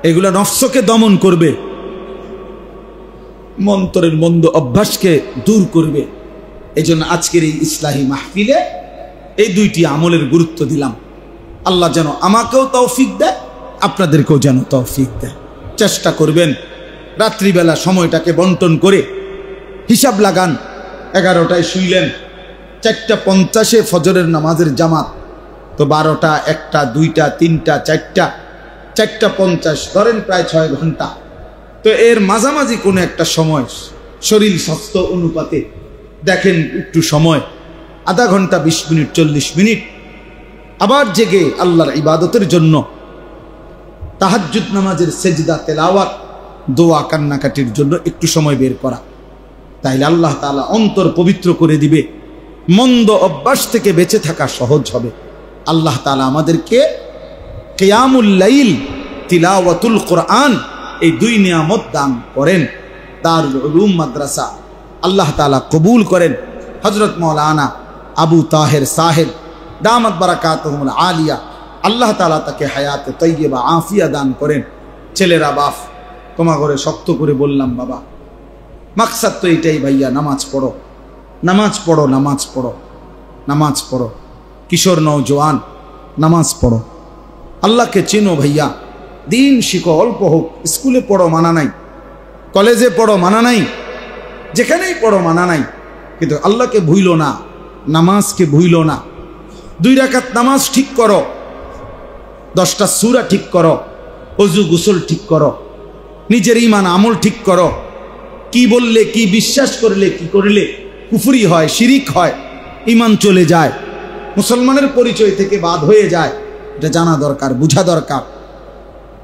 এগুলো নফসকে দমন করবে, অন্তরের মন্দ অভ্যাসকে দূর করবে। এজন্য আজকের এই ইসলাহি মাহফিলে এই দুইটি আমলের গুরুত্ব দিলাম। আল্লাহ যেন আমাকেও তৌফিক দেয়, আপনাদেরকেও যেন তৌফিক দেয়। চেষ্টা করবেন রাত্রিবেলা সময়টাকে বন্টন করে। হিসাব লাগান, 11টায় শুইলেন, 4:50 ফজরের নামাজের জামাত, তো 12টা, 1টা, 2টা, 3টা, 4টা, 4:50 ধরেন প্রায় 6 ঘন্টা। তো এর মাঝামাঝি কোনো একটা সময় শরীর স্বাস্থ্য অনুপাতে দেখেন একটু সময়, আধা ঘন্টা, 20 মিনিট, 40 মিনিট আবার জেগে আল্লাহর ইবাদতের জন্য তাহাজ্জুদ নামাজের সেজদা, তেলাওয়াত, দোয়া, কান্নাকাটির জন্য একটু সময় বের করা। তাইলে আল্লাহ তাআলা অন্তর পবিত্র করে দিবে, মন্দ অভ্যাস থেকে বেঁচে থাকা সহজ হবে। আল্লাহ তাআলা আমাদেরকে কিয়ামুল লাইল, তিলাওয়াতুল কোরআন, এই দুই নিয়ামত দান করেন। দারুল উলুম মাদ্রাসা আল্লাহ তাআলা কবুল করেন। হযরত মাওলানা আবু তাহের সাহেব দামাত বারাকাতুহুল আলিয়া, আল্লাহ তাআলা তাকে হায়াতে তাইয়্যিবা আফিয়া দান করেন। ছেলেরা, বাপ তোমার ঘরে শক্ত করে বললাম, বাবা মাকসাদ তো এটাই ভাইয়া, নামাজ পড়ো, নামাজ পড়ো, নামাজ পড়ো, নামাজ পড়ো। কিশোর নওজোয়ান, নামাজ পড়ো, আল্লাহকে চিনো ভাইয়া, দিন শিখো, অল্প হোক। স্কুলে পড়ো মানা নাই, কলেজে পড়ো মানা নাই, যেখানেই পড়ো মানা নাই, কিন্তু আল্লাহকে ভুইলো না, নামাজকে ভুইলো না। 2 রাকাত নামাজ ঠিক করো, 10টা সূরা ঠিক করো, ওযু গোসল ঠিক করো, নিজের ঈমান আমল ঠিক করো। কি বললে, কি বিশ্বাস করলে, কি করলে কুফরি হয়, শিরিক হয়, ঈমান চলে যায়, মুসলমানের পরিচয় থেকে বাদ হয়ে যায়। এটা জানা দরকার, বুঝা দরকার,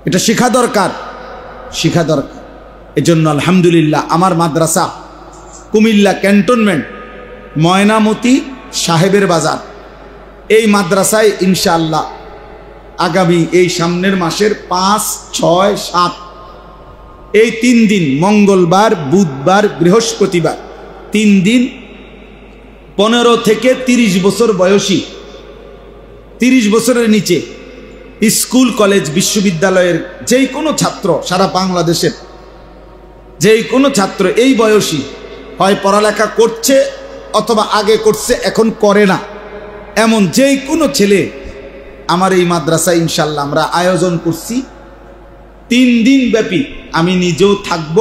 এটা শেখা দরকার, শেখা দরকার। এজন্য আলহামদুলিল্লাহ আমার মাদ্রাসা কুমিল্লা ক্যান্টনমেন্ট, ময়নামতি সাহেবের বাজার, এই মাদ্রাসায় ইনশাআল্লাহ আগামী এই সামনের মাসের 5, 6, 7 এই 3 দিন, মঙ্গলবার, বুধবার, বৃহস্পতিবার, 3 দিন 15 থেকে 30 বছর বয়সী, 30 বছরের নিচে স্কুল, কলেজ, বিশ্ববিদ্যালয়ের যেই কোনো ছাত্র, সারা বাংলাদেশের যেই কোনো ছাত্র এই বয়সী, হয় পড়ালেখা করছে অথবা আগে করছে, এখন করে না, এমন যেই কোনো ছেলে আমার এই মাদ্রাসায় ইনশাল্লাহ আমরা আয়োজন করছি 3 দিন ব্যাপী। আমি নিজেও থাকব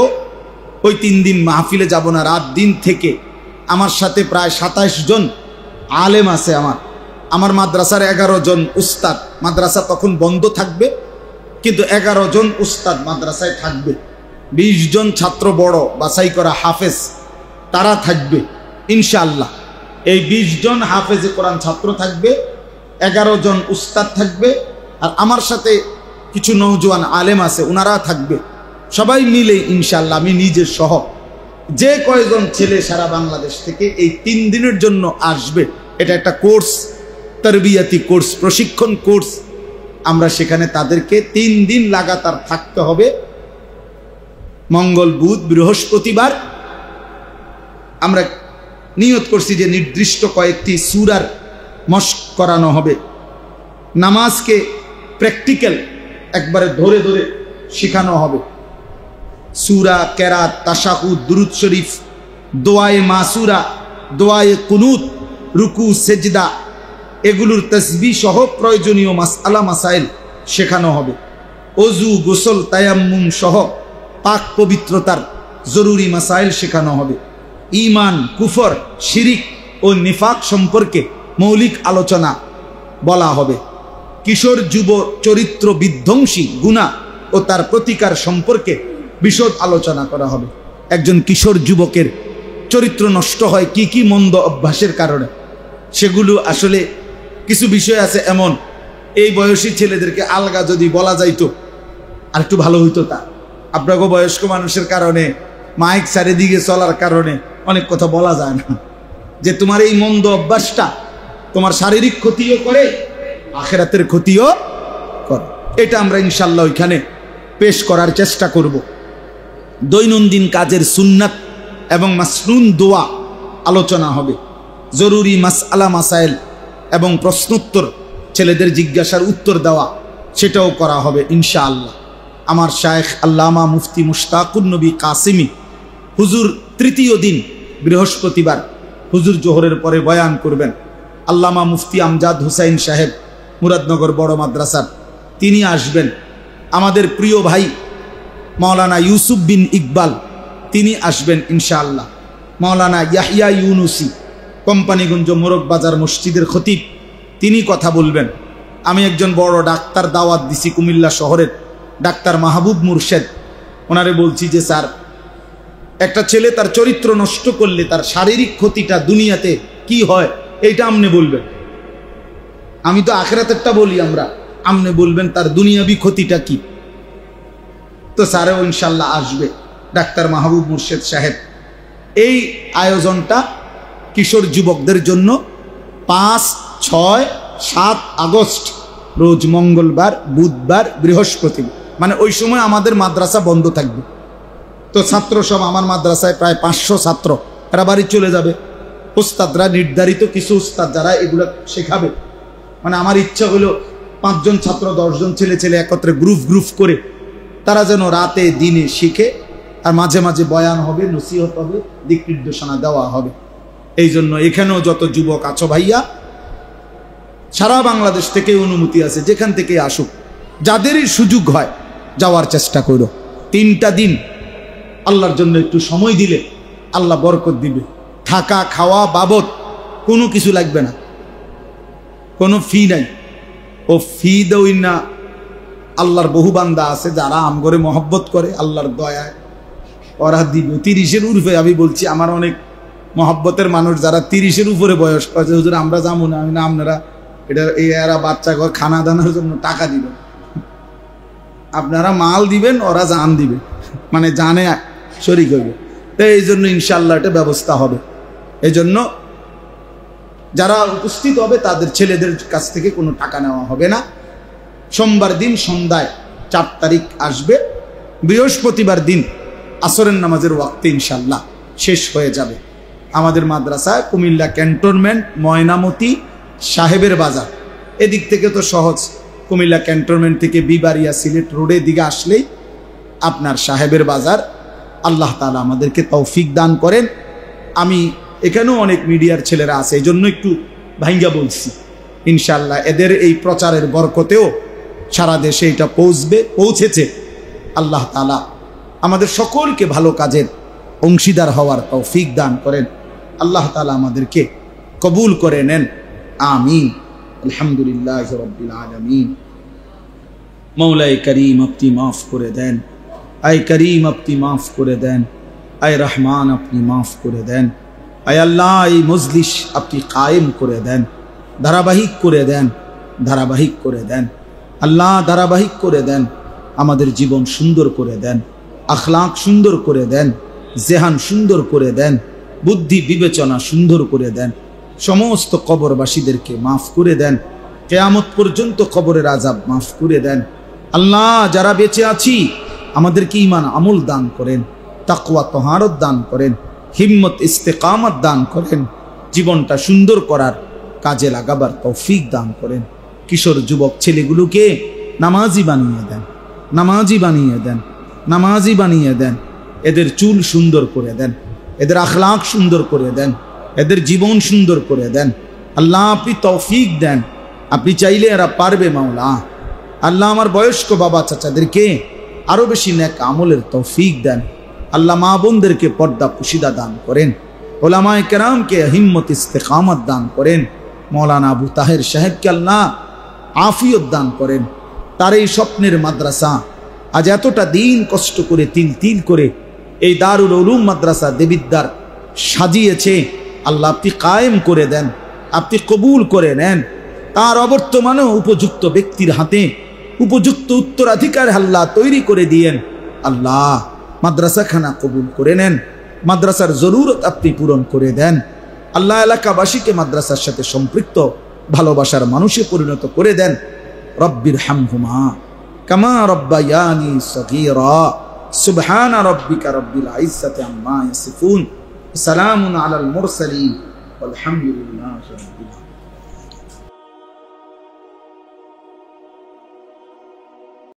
ওই 3 দিন, মাহফিলে যাব না, রাত দিন থেকে। আমার সাথে প্রায় 27 জন আলেম আছে। আমার মাদ্রাসার 11 জন উস্তাদ, মাদ্রাসা তখন বন্ধ থাকবে, কিন্তু 11 জন উস্তাদ মাদ্রাসায় থাকবে। 20 জন ছাত্র, বড় বাছাই করা হাফেজ, তারা থাকবে ইনশাআল্লাহ। এই 20 জন হাফেজে কোরআন ছাত্র থাকবে, 11 জন উস্তাদ থাকবে, আর আমার সাথে কিছু নওজোয়ান আলেম আছে, ওনারা থাকবে। সবাই মিলে ইনশাআল্লাহ, আমি নিজের সহ যে কয়জন ছেলে সারা বাংলাদেশ থেকে এই 3 দিনের জন্য আসবে, এটা একটা কোর্স, তারবিয়াতি কোর্স, প্রশিক্ষণ কোর্স। আমরা সেখানে তাদেরকে 3 দিন লাগাতার থাকতে হবে। মঙ্গল, বুধ, বৃহস্পতিবার আমরা নিয়ত করছি যে নির্দিষ্ট কয়েকটি সূরার মশক করানো হবে। নামাজকে প্র্যাকটিক্যাল একবারে ধরে ধরে শেখানো হবে। সূরা, কেরাত, তাশাহুদ, দুরুদ শরীফ, দোয়ায়ে মাসুরা, দোয়ায়ে কুনুত, রুকু, সেজদা, এগুলোর তাসবিহ সহ প্রয়োজনীয় মাসআলা মাসাইল শেখানো হবে। ওযু, গোসল, তায়াম্মুম সহ পাক পবিত্রতার জরুরি মাসাইল শেখানো হবে। ঈমান, কুফর, শিরিক ও নিফাক সম্পর্কে মৌলিক আলোচনা বলা হবে। কিশোর যুব চরিত্র বিধ্বংসী গুনাহ ও তার প্রতিকার সম্পর্কে বিশদ আলোচনা করা হবে। একজন কিশোর যুবকের চরিত্র নষ্ট হয় কি কি মন্দ অভ্যাসের কারণে, সেগুলো আসলে কিছু বিষয় আছে এমন, এই বয়সী ছেলেদেরকে আলগা যদি বলা যাইতো আর একটু ভালো হইতো। তা আপনাকে বয়স্ক মানুষের কারণে, মাইক চারিদিকে চলার কারণে অনেক কথা বলা যায় না, যে তোমার এই মন্দ অভ্যাসটা তোমার শারীরিক ক্ষতিও করে, আখিরাতের ক্ষতিও করে। এটা আমরা ইনশাল্লাহ ওইখানে পেশ করার চেষ্টা করব। দৈনন্দিন কাজের সুন্নাত এবং মাসনুন দোয়া আলোচনা হবে। জরুরি মাসআলা মাসাইল এবং প্রশ্নোত্তর, ছেলেদের জিজ্ঞাসার উত্তর দেওয়া, সেটাও করা হবে ইনশাআল্লাহ। আমার শায়েখ আল্লামা মুফতি মুশতাকুন নবী কাসিমি হুজুর তৃতীয় দিন বৃহস্পতিবার হুজুর জোহরের পরে বয়ান করবেন। আল্লামা মুফতি আমজাদ হুসাইন সাহেব মুরাদনগর বড় মাদ্রাসার, তিনি আসবেন। আমাদের প্রিয় ভাই মাওলানা ইউসুফ বিন ইকবাল, তিনি আসবেন ইনশাআল্লাহ। মাওলানা ইয়াহিয়া ইউনুসি কোম্পানিগঞ্জ মোরগ বাজার মসজিদের খতিব, তিনি কথা বলবেন। আমি একজন বড় ডাক্তার দাওয়াত দিছি কুমিল্লা শহরের, ডাক্তার মাহবুব মুর্শেদ, ওনারে বলছি যে স্যার, একটা ছেলে তার চরিত্র নষ্ট করলে তার শারীরিক ক্ষতিটা দুনিয়াতে কি হয় এইটা আমনে বলবেন। আমি তো আখিরাতেরটা বলি আমরা, আমনে বলবেন তার দুনিয়াবি ক্ষতিটা কি। তো স্যারেও ইনশাল্লাহ আসবে, ডাক্তার মাহবুব মুর্শেদ সাহেব। এই আয়োজনটা কিশোর যুবকদের জন্য 5, 6, 7 আগস্ট রোজ মঙ্গলবার, বুধবার, বৃহস্পতিবার, মানে ওই সময় আমাদের মাদ্রাসা বন্ধ থাকবে। তো ছাত্র সব, আমার মাদ্রাসায় প্রায় 500 ছাত্র, এরা বাড়ি চলে যাবে। উস্তাদরা নির্ধারিত কিছু উস্তাদ যারা এগুলো শেখাবে, মানে আমার ইচ্ছা হলো 5 জন ছাত্র 10 জন ছেলে একত্রে গ্রুপ করে তারা যেন রাতে দিনে শিখে, আর মাঝে মাঝে বয়ান হবে, নসিহত হবে, দিক নির্দেশনা দেওয়া হবে। এই জন্য এখানেও যত যুবক আছো ভাইয়া, সারা বাংলাদেশ থেকে অনুমতি আছে, যেখান থেকে আসুক, যাদেরই সুযোগ হয় যাওয়ার চেষ্টা করো। 3টা দিন আল্লাহর জন্য একটু সময় দিলে আল্লাহ বরকত দিবে। থাকা খাওয়া বাবদ কোনো কিছু লাগবে না, কোনো ফি নাই। ও ফি দেই না, আল্লাহর বহু বান্দা আছে যারা আমগরে মহব্বত করে, আল্লাহর দয়ায় ওরা দিবে। 30-এর উপরে, আমি বলছি আমার অনেক মহব্বতের মানুষ যারা 30-এর উপরে বয়স আছে, হুজুর আমরা যাবো না। আমি না, আপনারা এটা এরা বাচ্চা ঘর খানা দানার জন্য টাকা দিবেন, আপনারা মাল দিবেন, ওরা জান দিবে, মানে জানে শরীক হইবে। তো এই জন্য ইনশাল্লাহ এটা ব্যবস্থা হবে। এই জন্য যারা উপস্থিত হবে তাদের ছেলেদের কাছ থেকে কোনো টাকা নেওয়া হবে না। সোমবার দিন সন্ধ্যায় 4 তারিখ আসবে, বৃহস্পতিবার দিন আসরের নামাজের ওয়াক্তে ইনশাল্লাহ শেষ হয়ে যাবে। আমাদের মাদ্রাসায় কুমিল্লা ক্যান্টনমেন্ট, ময়নামতি, সাহেবের বাজার, এদিক থেকে তো সহজ। কুমিল্লা ক্যান্টনমেন্ট থেকে বিবাড়িয়া সিলেট রোডের দিকে আসলেই আপনার সাহেবের বাজার। আল্লাহ তাআলা আমাদেরকে তৌফিক দান করেন। আমি এখানেও অনেক মিডিয়ার ছেলেরা আছে, এই জন্য একটু ভাঙ্গা বলছি। ইনশাল্লাহ এদের এই প্রচারের বরকতেও সারা দেশে এটা পৌঁছেছে। আল্লাহ তাআলা আমাদের সকলকে ভালো কাজের অংশীদার হওয়ার তৌফিক দান করেন। আল্লাহ তাআলা আমাদেরকে কবুল করে নেন, আমিন। আলহামদুলিল্লাহ রাব্বিল আলামিন। মৌলাই করিম আপনি মাফ করে দেন, আয় করিম আপনি মাফ করে দেন, আয় রহমান আপনি মাফ করে দেন, আয় আল্লাহ এই মজলিস আপনি কায়েম করে দেন, ধারাবাহিক করে দেন, ধারাবাহিক করে দেন আল্লাহ, ধারাবাহিক করে দেন। আমাদের জীবন সুন্দর করে দেন, আখলাক সুন্দর করে দেন, জেহান সুন্দর করে দেন, বুদ্ধি বিবেচনা সুন্দর করে দেন। সমস্ত কবরবাসীদেরকে মাফ করে দেন, কিয়ামত পর্যন্ত কবরের আযাব মাফ করে দেন। আল্লাহ যারা বেঁচে আছি আমাদেরকে ঈমান আমল দান করেন, তাকওয়া তহারত দান করেন, হিম্মত ইস্তেকামত দান করেন, জীবনটা সুন্দর করার কাজে লাগাবার তৌফিক দান করেন। কিশোর যুবক ছেলেগুলোকে নামাজি বানিয়ে দেন, নামাজি বানিয়ে দেন, নামাজি বানিয়ে দেন। এদের চুল সুন্দর করে দেন, এদের আখলাক সুন্দর করে দেন, এদের জীবন সুন্দর করে দেন। আল্লাহ আপনি তৌফিক দেন, আপনি চাইলে এরা পারবে মাওলা। আল্লাহ আমার বয়স্ক বাবা চাচাদেরকে আরো বেশি নেক আমলের তৌফিক দেন। আল্লাহ মা বোনদেরকে পর্দা পুশিদা দান করেন, ওলামায়ে কেরামকে হিম্মত ইস্তেকামত দান করেন, মৌলানা আবু তাহের সাহেবকে আল্লাহ আফিয়ত দান করেন। তার এই স্বপ্নের মাদ্রাসা আজ এতটা দিন কষ্ট করে তিল তিল করে এই দারুল উলুম মাদ্রাসা দেবিদ্দার সাজিয়েছে, আল্লাহ আপনি কায়েম করে দেন, আপনি কবুল করে নেন। তার অবর্তমানেও উপযুক্ত ব্যক্তির হাতে উপযুক্ত উত্তরাধিকার আল্লাহ তৈরি করে দিয়েন। আল্লাহ মাদ্রাসাখানা কবুল করে নেন, মাদ্রাসার জরুরত আপনি পূরণ করে দেন। আল্লাহ এলাকাবাসীকে মাদ্রাসার সাথে সম্পৃক্ত ভালোবাসার মানুষে পরিণত করে দেন। রব্বির হামহুমা কামা রব্বায়ানি সগীরা। সুবহান রাব্বিকা রব্বিল ইজ্জাতি আম্মা ইয়াসিফুন, সালামুন আলাল মুরসালিন, ওয়ালহামদুলিল্লাহি রাব্বিল আলামিন।